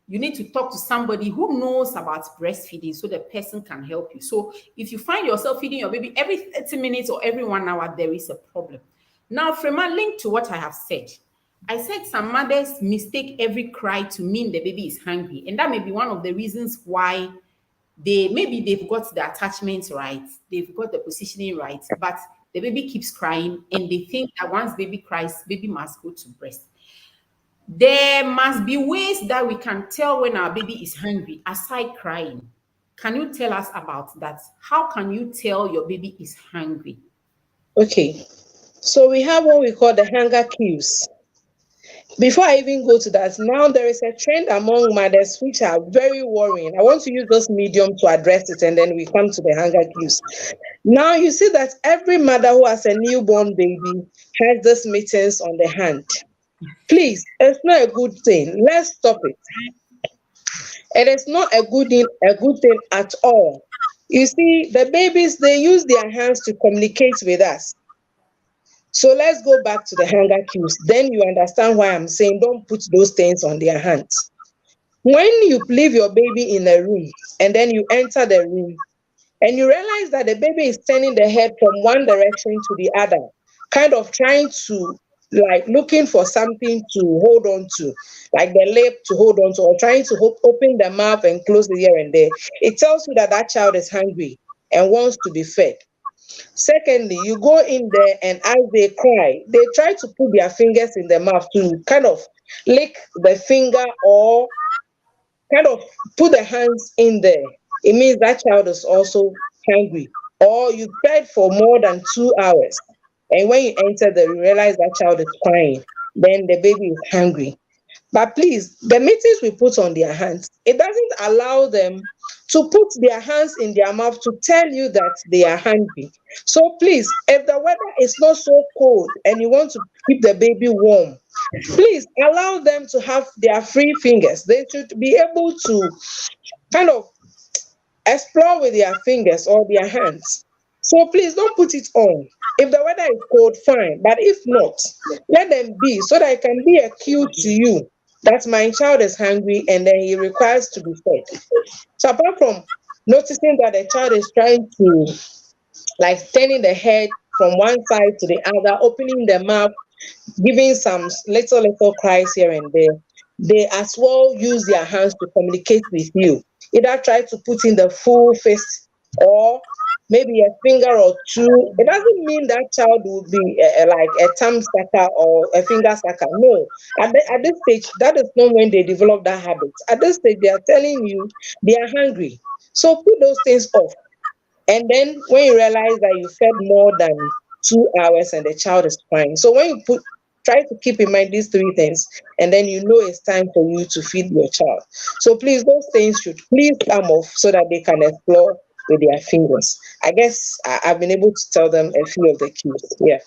[SPEAKER 1] You need to talk to somebody who knows about breastfeeding so the person can help you. So if you find yourself feeding your baby every 30 minutes or every 1 hour, there is a problem. Now, Frema, linked to what I have said, I said some mothers mistake every cry to mean the baby is hungry. And that may be one of the reasons why they've got the attachments right, they've got the positioning right, but the baby keeps crying and they think that once baby cries, baby must go to breast. There must be ways that we can tell when our baby is hungry aside crying. Can you tell us about that? How can you tell your baby is hungry?
[SPEAKER 2] Okay. So we have what we call the hunger cues. Before I even go to that, now there is a trend among mothers which are very worrying. I want to use this medium to address it, and then we come to the hunger cues. Now you see that every mother who has a newborn baby has this mittens on the hand. Please, it's not a good thing. Let's stop it. It is not a good thing at all. You see, the babies, they use their hands to communicate with us. So let's go back to the hunger cues. Then you understand why I'm saying don't put those things on their hands. When you leave your baby in a room and then you enter the room and you realize that the baby is turning the head from one direction to the other, kind of trying to, like, looking for something to hold on to, like the lip to hold on to, or trying to open the mouth and close the here and there, it tells you that that child is hungry and wants to be fed. Secondly, you go in there and as they cry, they try to put their fingers in the mouth to kind of lick the finger or kind of put the hands in there. It means that child is also hungry. Or you fed for more than 2 hours. And when you enter there, you realize that child is crying. Then the baby is hungry. But please, the mittens we put on their hands, it doesn't allow them to put their hands in their mouth to tell you that they are hungry. So please, if the weather is not so cold and you want to keep the baby warm, please allow them to have their free fingers. They should be able to kind of explore with their fingers or their hands. So please don't put it on. If the weather is cold, fine. But if not, let them be so that it can be a cue to you that my child is hungry and then he requires to be fed. So apart from noticing that the child is trying to, like, turning the head from one side to the other, opening the mouth, giving some little cries here and there, they as well use their hands to communicate with you. Either try to put in the full fist or maybe a finger or two. It doesn't mean that child will be like a thumb sucker or a finger sucker. No, at this stage, that is not when they develop that habit. At this stage, they are telling you they are hungry. So put those things off. And then when you realize that you fed more than 2 hours and the child is crying. So when you try to keep in mind these three things, and then you know it's time for you to feed your child. So please, those things should please come off so that they can explore with their fingers. I guess I've been able to tell them a few of the cues. Yeah.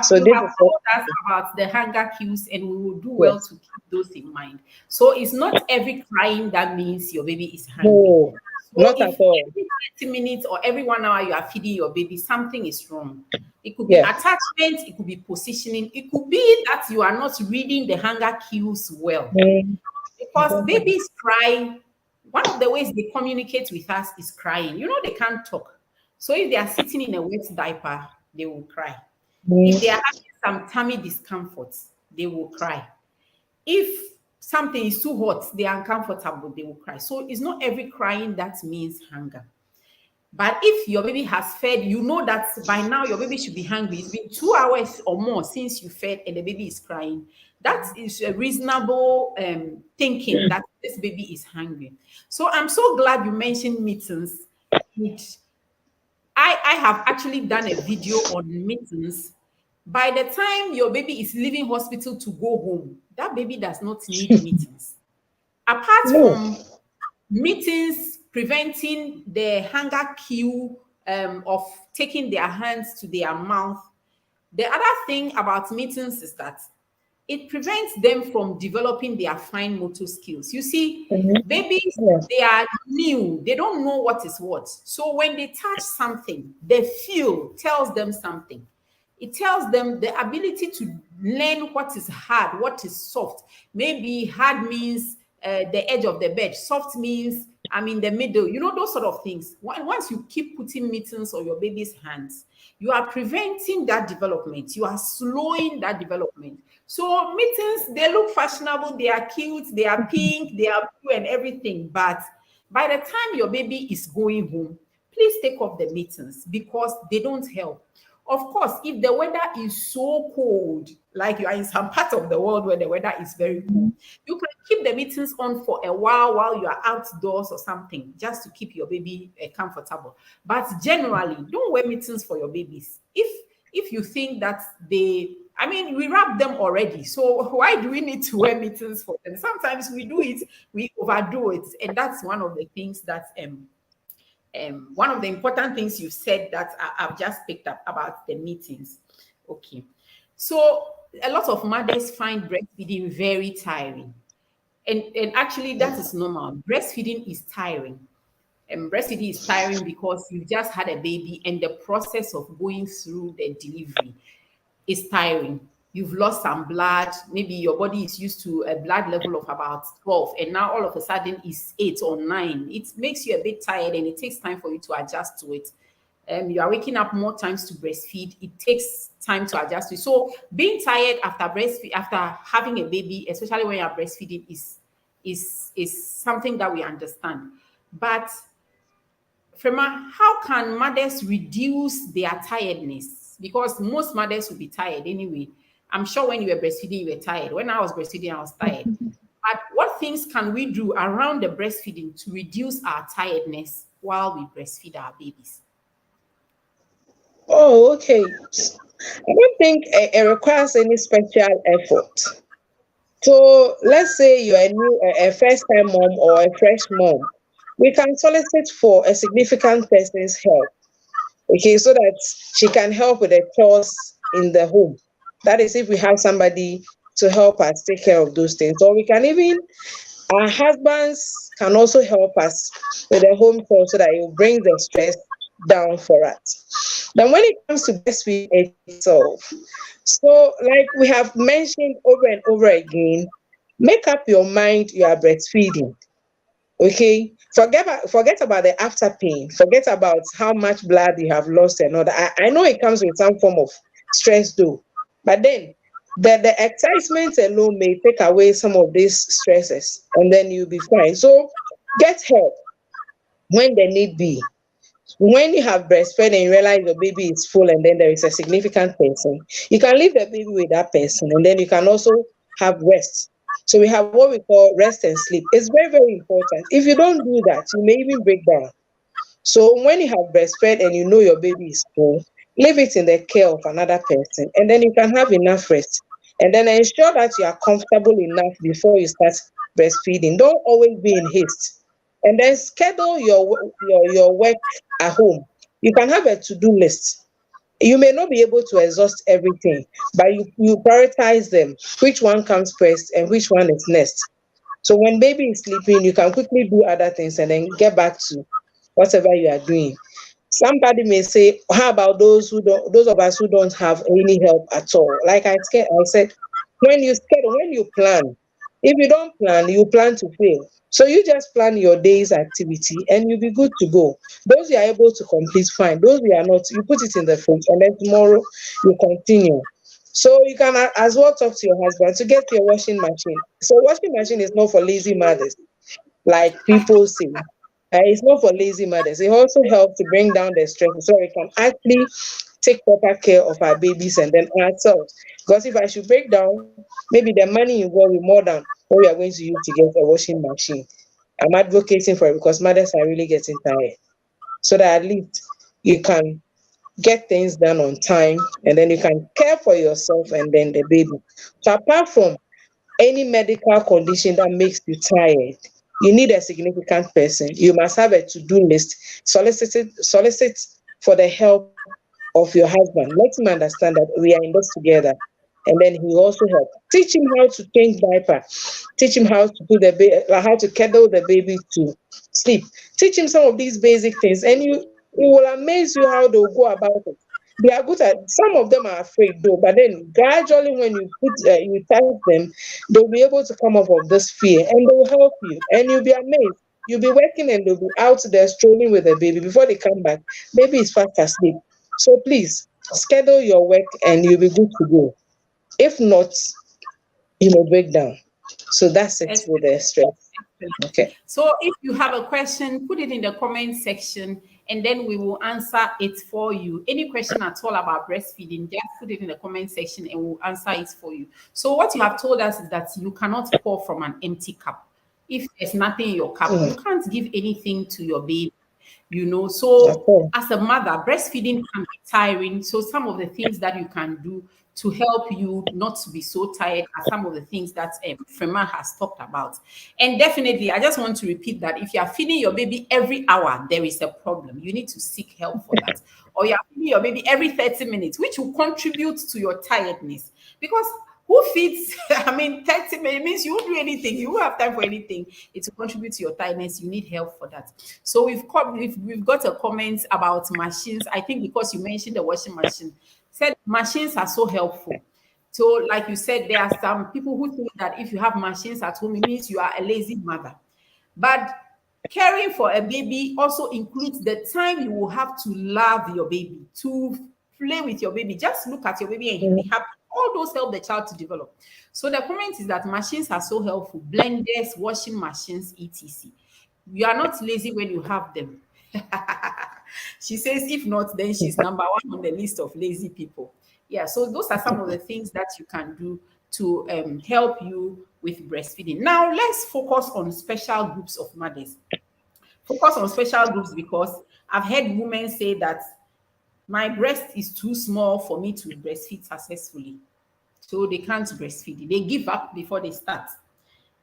[SPEAKER 2] So
[SPEAKER 1] You
[SPEAKER 2] this
[SPEAKER 1] have
[SPEAKER 2] is what,
[SPEAKER 1] told us about the hunger cues, and we will do well
[SPEAKER 2] yes.
[SPEAKER 1] to keep those in mind. So it's not every crying that means your baby is hungry.
[SPEAKER 2] No,
[SPEAKER 1] So
[SPEAKER 2] not at
[SPEAKER 1] if
[SPEAKER 2] all.
[SPEAKER 1] every 30 minutes or every 1 hour you are feeding your baby, something is wrong. It could be
[SPEAKER 2] Yeah.
[SPEAKER 1] attachment, it could be positioning, it could be that you are not reading the hunger cues well.
[SPEAKER 2] Mm,
[SPEAKER 1] Because babies cry, one of the ways they communicate with us is crying. You know, they can't talk. So if they are sitting in a wet diaper, they will cry. If they
[SPEAKER 2] mm,
[SPEAKER 1] are having some tummy discomfort, they will cry. If something is too hot, they are uncomfortable, they will cry. So it's not every crying that means hunger. But if your baby has fed, you know that by now your baby should be hungry. It's been 2 hours or more since you fed and the baby is crying. That is a reasonable thinking that this baby is hungry. So I'm so glad you mentioned mittens. It, I have actually done a video on mittens. By the time your baby is leaving hospital to go home, that baby does not need mittens. Apart
[SPEAKER 2] no.
[SPEAKER 1] from meetings preventing the hunger cue of taking their hands to their mouth, The other thing about mittens is that it prevents them from developing their fine motor skills. You see,
[SPEAKER 2] Mhm.
[SPEAKER 1] babies,
[SPEAKER 2] Yeah.
[SPEAKER 1] they are new, they don't know what is what. So when they touch something, the feel tells them something. It tells them the ability to learn what is hard, what is soft. Maybe hard means the edge of the bed, soft means I'm in the middle, those sort of things. Once you keep putting mittens on your baby's hands, you are preventing that development, you are slowing that development. So mittens, they look fashionable, they are cute, they are pink, they are blue and everything. But by the time your baby is going home, please take off the mittens because they don't help. Of course, if the weather is so cold, like you are in some part of the world where the weather is very cold, you can keep the mittens on for a while you are outdoors or something, just to keep your baby comfortable. But generally, don't wear mittens for your babies. If you think that we wrap them already, so why do we need to wear mittens for them? Sometimes we do it, we overdo it, and that's one of the things that one of the important things you said that I've just picked up about the meetings. Okay. So a lot of mothers find breastfeeding very tiring. And actually that is normal. Breastfeeding is tiring. And breastfeeding is tiring because you just had a baby and the process of going through the delivery is tiring. You've lost some blood. Maybe your body is used to a blood level of about 12, and now all of a sudden is 8 or 9. It makes you a bit tired and it takes time for you to adjust to it. You are waking up more times to breastfeed. It takes time to adjust to it. So being tired after after having a baby, especially when you are breastfeeding, is something that we understand. But Frema, how can mothers reduce their tiredness? Because most mothers will be tired anyway. I'm sure when you were breastfeeding, you were tired. When I was breastfeeding, I was tired. But what things can we do around the breastfeeding to reduce our tiredness while we breastfeed our babies?
[SPEAKER 2] Oh, okay. I don't think it requires any special effort. So let's say you're a first time mom or a fresh mom. We can solicit for a significant person's help, okay, so that she can help with the chores in the home. That is, if we have somebody to help us take care of those things. Or we can even, our husbands can also help us with the home chores so that it will bring the stress down for us. Then when it comes to breastfeeding itself, so like we have mentioned over and over again, make up your mind you are breastfeeding. Okay, forget about the after pain. Forget about how much blood you have lost and all that. I know it comes with some form of stress though, but then the excitement alone may take away some of these stresses, and then you'll be fine. So get help when there need be. When you have breastfed and you realize your baby is full and then there is a significant person, you can leave the baby with that person and then you can also have rest. So we have what we call rest and sleep. It's very, very important. If you don't do that, you may even break down. So when you have breastfed and you know your baby is full, leave it in the care of another person and then you can have enough rest. And then ensure that you are comfortable enough before you start breastfeeding. Don't always be in haste. And then schedule your work at home. You can have a to-do list. You may not be able to exhaust everything, but you prioritize them. Which one comes first and which one is next. So when baby is sleeping, you can quickly do other things and then get back to whatever you are doing. Somebody may say, how about those of us who don't have any help at all? Like I said, when you schedule, when you plan, if you don't plan, you plan to fail. So you just plan your day's activity and you'll be good to go. Those you are able to complete, fine. Those you are not, you put it in the fridge and then tomorrow you continue. So you can as well talk to your husband to get your washing machine. So washing machine is not for lazy mothers, like people say. It's not for lazy mothers. It also helps to bring down the stress so we can actually take proper care of our babies and then ourselves. Because if I should break down, maybe the money you go will more than what we are going to use to get a washing machine. I'm advocating for it because mothers are really getting tired. So that at least you can get things done on time and then you can care for yourself and then the baby. So apart from any medical condition that makes you tired, you need a significant person. You must have a to-do list. Solicit for the help of your husband. Let him understand that we are in this together. And then he will also help. Teach him how to change diaper. Teach him how to put the how to cuddle the baby to sleep. Teach him some of these basic things, and it will amaze you how they'll go about it. They are good at. Some of them are afraid though, but then gradually, when you test them, they'll be able to come up of this fear, and they will help you, and you'll be amazed. You'll be working, and they'll be out there strolling with the baby. Before they come back, baby is fast asleep. So please schedule your work, and you'll be good to go. If not, you may break down. So that's it with the stress.
[SPEAKER 1] Excellent.
[SPEAKER 2] Okay.
[SPEAKER 1] So if you have a question, put it in the comment section and then we will answer it for you. Any question at all about breastfeeding, just put it in the comment section and we'll answer it for you. So what you have told us is that you cannot pour from an empty cup. If there's nothing in your cup, you
[SPEAKER 2] Mm,
[SPEAKER 1] can't give anything to your baby.
[SPEAKER 2] that's
[SPEAKER 1] So
[SPEAKER 2] all.
[SPEAKER 1] as a mother, breastfeeding can be tiring. So some of the things that you can do to help you not to be so tired are some of the things that Frema has talked about. And definitely, I just want to repeat that if you are feeding your baby every hour, there is a problem. You need to seek help for that. Or you are feeding your baby every 30 minutes, which will contribute to your tiredness. Because who feeds? I mean, 30 minutes means you won't do anything. You won't have time for anything. It will contribute to your tiredness. You need help for that. So we've got a comment about machines. I think because you mentioned the washing machine, said machines are so helpful. So, like you said, there are some people who think that if you have machines at home, it means you are a lazy mother. But caring for a baby also includes the time you will have to love your baby, to play with your baby. Just look at your baby and you'll be
[SPEAKER 2] Mm,
[SPEAKER 1] happy. All those help the child to develop. So the comment is that machines are so helpful. Blenders, washing machines, etc. You are not lazy when you have them. She says, if not, then she's number one on the list of lazy people. Yeah, so those are some of the things that you can do to help you with breastfeeding. Now, let's focus on special groups of mothers. Focus on special groups because I've heard women say that my breast is too small for me to breastfeed successfully. So they can't breastfeed. They give up before they start.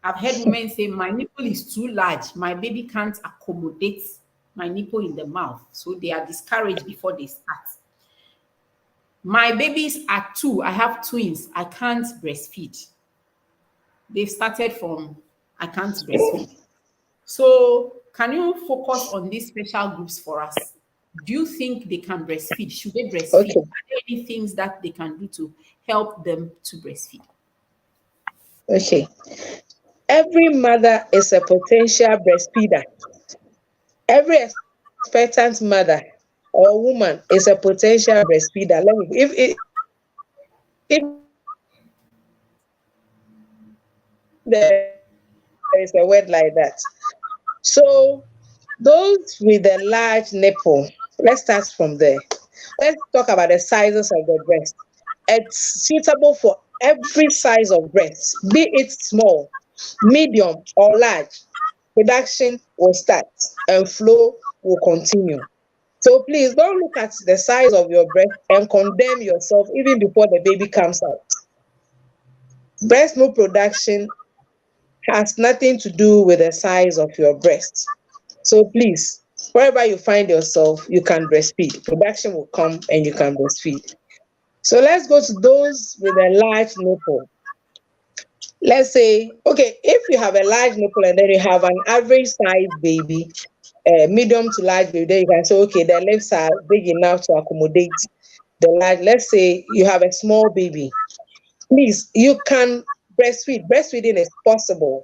[SPEAKER 1] I've heard women say, my nipple is too large. My baby can't accommodate my nipple in the mouth. So they are discouraged before they start. My babies are two. I have twins. I can't breastfeed. They've started from I can't breastfeed. So can you focus on these special groups for us? Do you think they can breastfeed? Should they breastfeed?
[SPEAKER 2] okay.
[SPEAKER 1] Are there any things that they can do to help them to breastfeed?
[SPEAKER 2] Okay. Every mother is a potential breastfeeder. Every expectant mother or woman is a potential breastfeeder. Let me, if there is a word like that. So those with the large nipple, let's talk about the size of the breast. It's suitable for every size of breast. Be it small, medium, or large. Production will start and flow will continue. So please don't look at the size of your breast and condemn yourself even before the baby comes out. Breast milk production has nothing to do with the size of your breast. So please, wherever you find yourself, you can breastfeed. Production will come and you can breastfeed. So let's go to those with a large nipple. Let's say, okay, if you have a large nipple and then you have an average size baby, medium to large baby, then you can say, okay, the lips are big enough to accommodate the large. Let's say you have a small baby. Please, you can breastfeed. Breastfeeding is possible.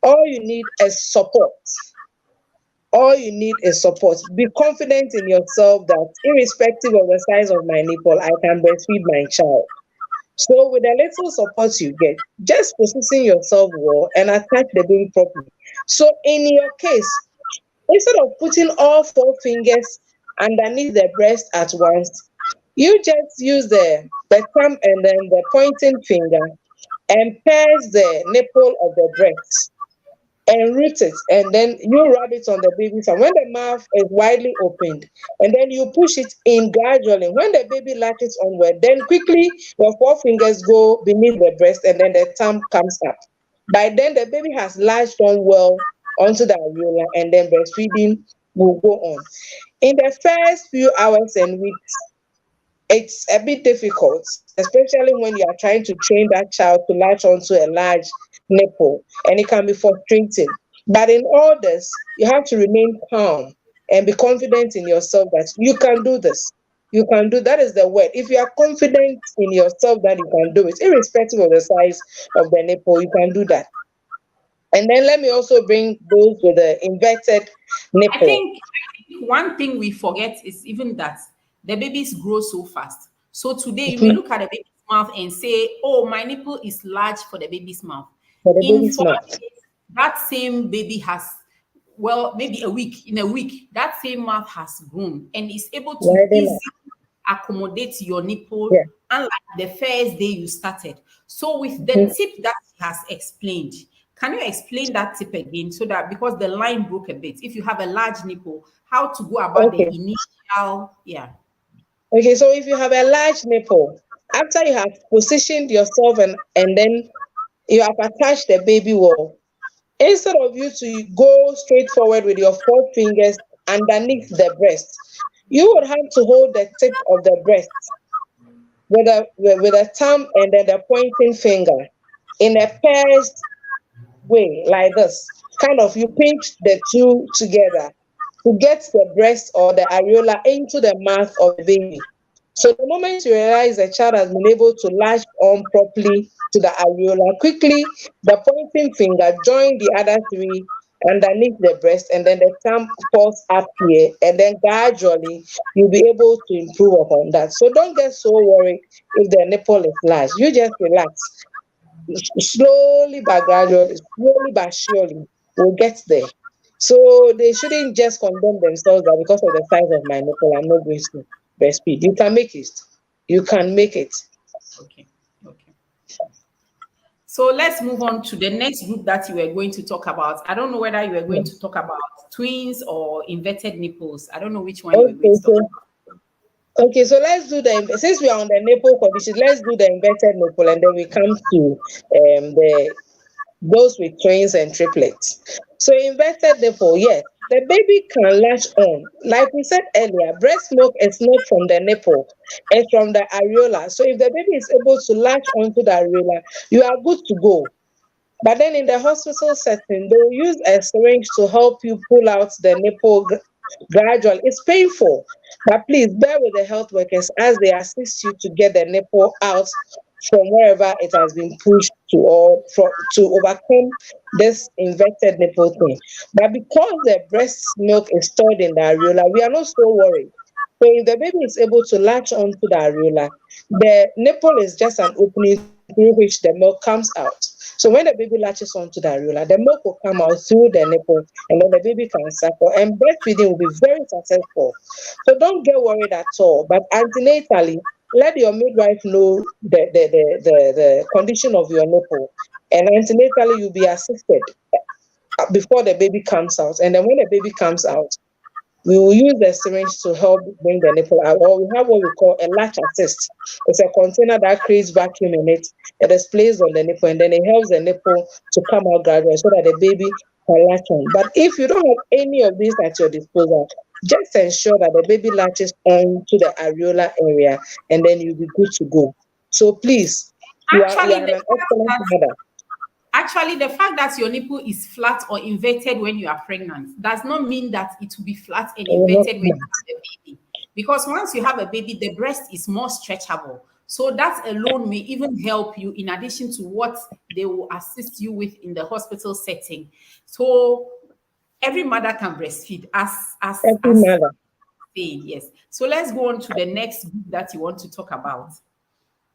[SPEAKER 2] All you need is support. All you need is support. Be confident in yourself that irrespective of the size of my nipple, I can breastfeed my child. So with the little support you get, just position yourself well and attach the baby properly. So in your case, instead of putting all four fingers underneath the breast at once, you just use the thumb and then the pointing finger and press the nipple of the breast and root it, and then you rub it on the baby's arm when the mouth is widely opened, and then you push it in gradually. When the baby latches onward, then quickly your four fingers go beneath the breast and then the thumb comes up. By then the baby has latched on well onto the areola, and then breastfeeding will go on. In the first few hours and weeks, it's a bit difficult, especially when you are trying to train that child to latch onto a large nipple, and it can be frustrating. But in all this, you have to remain calm and be confident in yourself that you can do this. You can do that is the word. If you are confident in yourself that you can do it, irrespective of the size of the nipple, you can do that. And then let me also bring those with the inverted
[SPEAKER 1] I
[SPEAKER 2] nipple.
[SPEAKER 1] think one thing we forget is even that the babies grow so fast. So today you may
[SPEAKER 2] Mhm.
[SPEAKER 1] look at the baby's mouth and say, "Oh, my nipple is large for the baby's mouth."
[SPEAKER 2] For the
[SPEAKER 1] In
[SPEAKER 2] baby's
[SPEAKER 1] 4 days,
[SPEAKER 2] mouth.
[SPEAKER 1] that same baby has, well, maybe a week. In a week, that same mouth has grown and is able to
[SPEAKER 2] Widen up.
[SPEAKER 1] easily accommodate your nipple,
[SPEAKER 2] Yeah.
[SPEAKER 1] unlike the first day you started. So, with the
[SPEAKER 2] Mhm.
[SPEAKER 1] tip that he has explained, can you explain that tip again so that because the line broke a bit, if you have a large nipple, how to go about the
[SPEAKER 2] Okay.
[SPEAKER 1] initial, yeah.
[SPEAKER 2] Okay, so if you have a large nipple, after you have positioned yourself and then you have attached the baby well, instead of you to go straight forward with your 4 fingers underneath the breast, you would have to hold the tip of the breast with a thumb and then the pointing finger in a paired way like this. Kind of you pinch the two together to get the breast or the areola into the mouth of the baby. So the moment you realize the child has been able to latch on properly to the areola, quickly the pointing finger join the other three underneath the breast, and then the thumb pulls up here, and then gradually you'll be able to improve upon that. So don't get so worried if the nipple is large. You just relax. Slowly but gradually, slowly but surely, we'll get there. So they shouldn't just condemn themselves that because of the size of my nipple, I'm not going to breastfeed. You can make it. You can make it.
[SPEAKER 1] Okay. Okay. So let's move on to the next group that you were going to talk about. I don't know whether you were going to talk about twins or inverted nipples. I don't know which one you were going
[SPEAKER 2] Okay,
[SPEAKER 1] to talk
[SPEAKER 2] so okay, so let's do the since we are on the nipple condition, let's do the inverted nipple, and then we come to the those with twins and triplets. So inverted nipple, yes, the baby can latch on. Like we said earlier, breast milk is not from the nipple, it's from the areola. So if the baby is able to latch onto the areola, you are good to go. But then in the hospital setting, they will use a syringe to help you pull out the nipple gradually. It's painful, but please bear with the health workers as they assist you to get the nipple out from wherever it has been pushed to, or to overcome this inverted nipple thing. But because the breast milk is stored in the areola, we are not so worried. So if the baby is able to latch onto the areola, the nipple is just an opening through which the milk comes out. So when the baby latches onto the areola, the milk will come out through the nipple, and then the baby can suckle. And breastfeeding will be very successful. So don't get worried at all. But antenatally, let your midwife know the condition of your nipple. And antenatally, you'll be assisted before the baby comes out. And then when the baby comes out, we will use the syringe to help bring the nipple out, or we have what we call a latch assist. It's a container that creates vacuum in it. It is placed on the nipple, and then it helps the nipple to come out gradually so that the baby can latch on. But if you don't have any of these at your disposal, just ensure that the baby latches on to the areola area, and then you'll be good to go. So please, you
[SPEAKER 1] Actually,
[SPEAKER 2] are
[SPEAKER 1] the
[SPEAKER 2] an
[SPEAKER 1] fact
[SPEAKER 2] excellent
[SPEAKER 1] that
[SPEAKER 2] mother.
[SPEAKER 1] actually the fact that your nipple is flat or inverted when you are pregnant does not mean that it will be flat and
[SPEAKER 2] It will not
[SPEAKER 1] inverted when you
[SPEAKER 2] come
[SPEAKER 1] have a baby. Because once you have a baby, the breast is more stretchable. So that alone may even help you in addition to what they will assist you with in the hospital setting. So every mother can breastfeed
[SPEAKER 2] every
[SPEAKER 1] as
[SPEAKER 2] mother.
[SPEAKER 1] saying, yes. So let's go on to the next group that you want to talk about.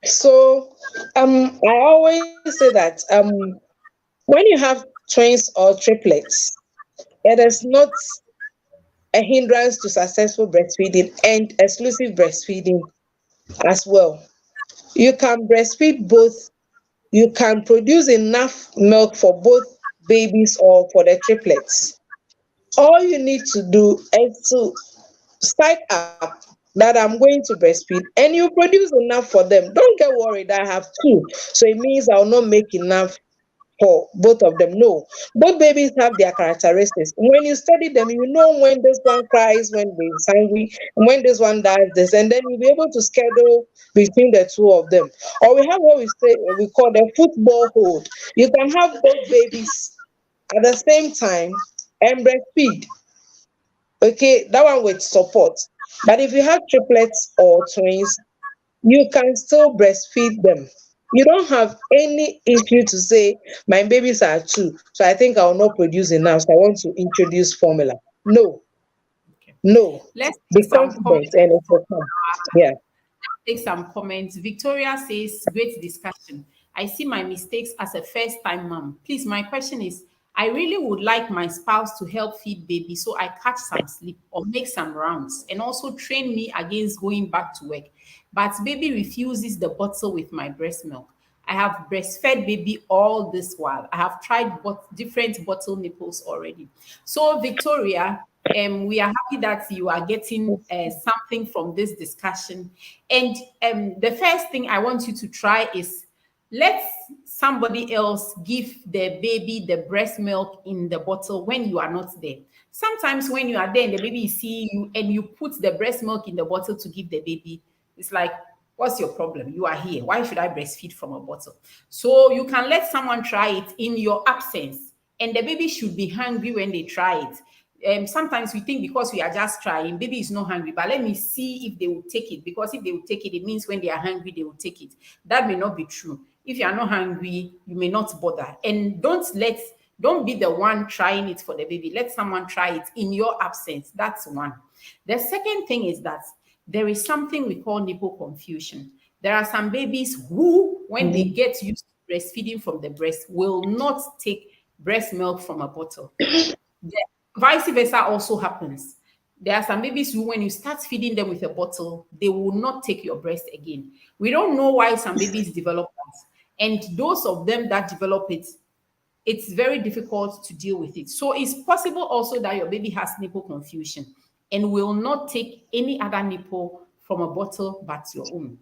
[SPEAKER 2] So I always say that when you have twins or triplets, it is not a hindrance to successful breastfeeding and exclusive breastfeeding as well. You can breastfeed both, you can produce enough milk for both babies or for the triplets. All you need to do is to start up that I'm going to breastfeed, and you produce enough for them. Don't get worried, I have two. So it means I'll not make enough for both of them. No, both babies have their characteristics. When you study them, you know when this one cries, when they're hungry, and when this one does this, and then you'll be able to schedule between the two of them. Or we have what we call the football hold. You can have both babies at the same time and breastfeed. Okay, that one with support. But if you have triplets or twins, you can still breastfeed them. You don't have any issue to say, my babies are two, so I think I will not produce enough, so I want to introduce formula. No,
[SPEAKER 1] Okay.
[SPEAKER 2] no.
[SPEAKER 1] Let's
[SPEAKER 2] Be
[SPEAKER 1] take some
[SPEAKER 2] confident
[SPEAKER 1] comments.
[SPEAKER 2] and it will come. Yeah.
[SPEAKER 1] Take some comments. Victoria says, great discussion. I see my mistakes as a first time mom. Please, my question is, I really would like my spouse to help feed baby so I catch some sleep or make some rounds and also train me against going back to work. But baby refuses the bottle with my breast milk. I have breastfed baby all this while. I have tried different bottle nipples already. So, Victoria, we are happy that you are getting something from this discussion. And the first thing I want you to try is let somebody else give the baby the breast milk in the bottle when you are not there. Sometimes when you are there and the baby is seeing you and you put the breast milk in the bottle to give the baby, it's like, what's your problem? You are here. Why should I breastfeed from a bottle? So you can let someone try it in your absence, and the baby should be hungry when they try it. Sometimes we think because we are just trying, baby is not hungry, but let me see if they will take it. Because if they will take it, it means when they are hungry, they will take it. That may not be true. If you are not hungry, you may not bother. And don't be the one trying it for the baby. Let someone try it in your absence. That's one. The second thing is that there is something we call nipple confusion. There are some babies who, when they
[SPEAKER 2] Mhm.
[SPEAKER 1] get used to breastfeeding from the breast, will not take breast milk from a bottle. The vice versa also happens. There are some babies who, when you start feeding them with a bottle, they will not take your breast again. We don't know why some babies develop that. And those of them that develop it, it's very difficult to deal with it. So it's possible also that your baby has nipple confusion and will not take any other nipple from a bottle but your own.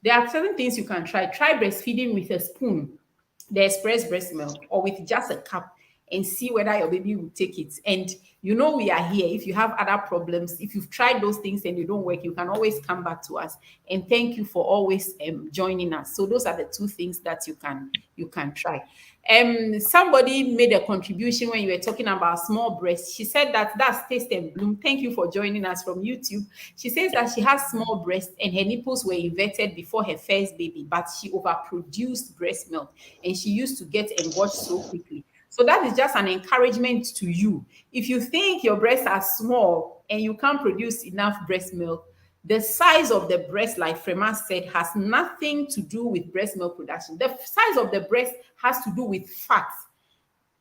[SPEAKER 1] There are certain things you can try. Try breastfeeding with a spoon, the express breast milk, or with just a cup, and see whether your baby will take it. And we are here. If you have other problems, if you've tried those things and they don't work, you can always come back to us. And thank you for always joining us. So those are the two things that you can try. Somebody made a contribution when you were talking about small breasts. She said that's Taste and Bloom. Thank you for joining us from YouTube. She says that she has small breasts and her nipples were inverted before her first baby, but she overproduced breast milk and she used to get engorged so quickly. So that is just an encouragement to you. If you think your breasts are small and you can't produce enough breast milk, the size of the breast, like Frema said, has nothing to do with breast milk production. The size of the breast has to do with fat.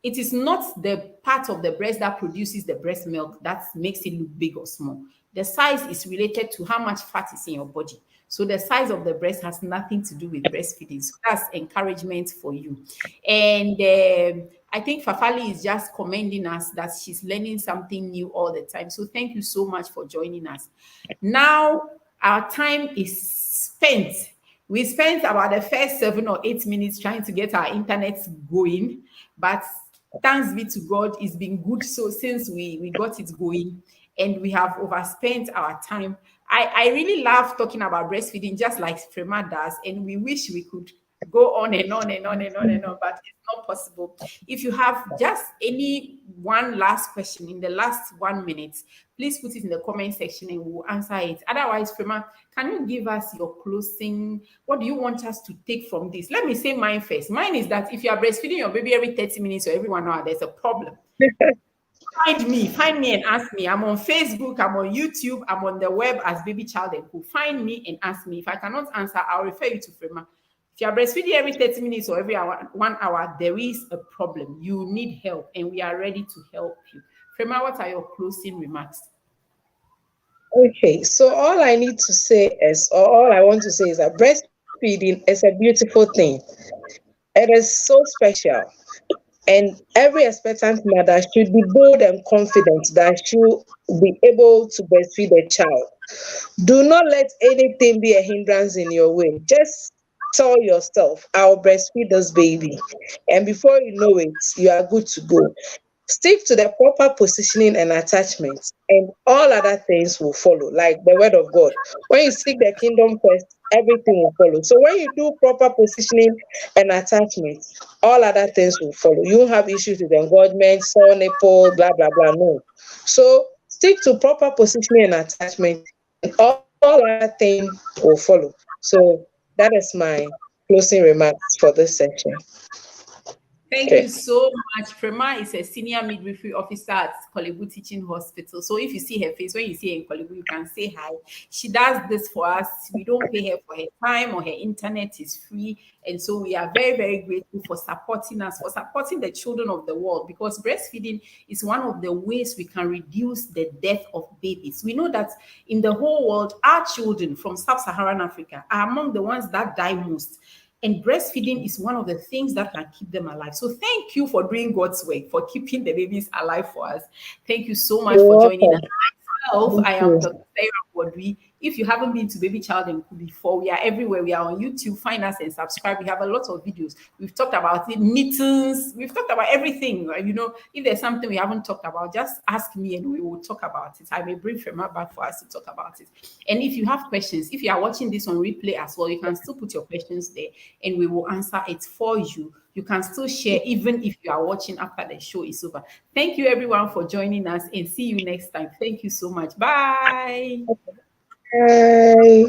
[SPEAKER 1] It is not the part of the breast that produces the breast milk that makes it look big or small. The size is related to how much fat is in your body. So the size of the breast has nothing to do with breastfeeding. So that's encouragement for you. And I think Fafali is just commending us that she's learning something new all the time. So thank you so much for joining us. Now our time is spent. We spent about the first 7 or 8 minutes trying to get our internet going, but thanks be to God, it's been good. So since we got it going and we have overspent our time, I really love talking about breastfeeding just like Frema does, and we wish we could go on and on and on and on and on, but it's not possible. If you have just any one last question in the last 1 minute, please put it in the comment section and we'll answer it. Otherwise, Frema, can you give us your closing? What do you want us to take from this? Let me say mine first. Mine is that if you are breastfeeding your baby every 30 minutes or every 1 hour, there's a problem. Find me and ask me. I'm on Facebook, I'm on YouTube, I'm on the web as Baby Child and Co. Find me and ask me. If I cannot answer, I'll refer you to Frema. If you are breastfeeding every 30 minutes or every hour, 1 hour, there is a problem. You need help, and we are ready to help you. Frema, what are your closing remarks?
[SPEAKER 2] Okay, so all I need to say is, or all I want to say is that breastfeeding is a beautiful thing. It is so special. And every expectant mother should be bold and confident that she'll be able to breastfeed a child. Do not let anything be a hindrance in your way. Just tell yourself, I'll breastfeed this baby. And before you know it, you are good to go. Stick to the proper positioning and attachment, and all other things will follow, like the word of God. When you seek the kingdom first, everything will follow. So when you do proper positioning and attachment, all other things will follow. You won't have issues with engorgement, sore nipple, blah blah blah. No. So stick to proper positioning and attachment, and all other things will follow. So that is my closing remarks for this section.
[SPEAKER 1] Thank
[SPEAKER 2] Okay.
[SPEAKER 1] you so much. Prema is a senior midwifery officer at Kolebu Teaching Hospital. So if you see her face, when you see her in Kolebu, you can say hi. She does this for us. We don't pay her for her time, or her internet is free. And so we are very, very grateful for supporting us, for supporting the children of the world, because breastfeeding is one of the ways we can reduce the death of babies. We know that in the whole world, our children from sub-Saharan Africa are among the ones that die most. And breastfeeding is one of the things that can keep them alive. So thank you for doing God's work, for keeping the babies alive for us. Thank you so much
[SPEAKER 2] You're
[SPEAKER 1] for joining us.
[SPEAKER 2] welcome.
[SPEAKER 1] Myself,
[SPEAKER 2] Thank
[SPEAKER 1] I am
[SPEAKER 2] you.
[SPEAKER 1] Dr. Sarah Wadri. If you haven't been to Baby Child and Co before, we are everywhere. We are on YouTube. Find us and subscribe. We have a lot of videos. We've talked about it, mittens. We've talked about everything. You know, if there's something we haven't talked about, just ask me and we will talk about it. I may bring Frema back for us to talk about it. And if you have questions, if you are watching this on replay as well, you can still put your questions there and we will answer it for you. You can still share even if you are watching after the show is over. Thank you everyone for joining us and see you next time. Thank you so much. Bye.
[SPEAKER 2] Bye.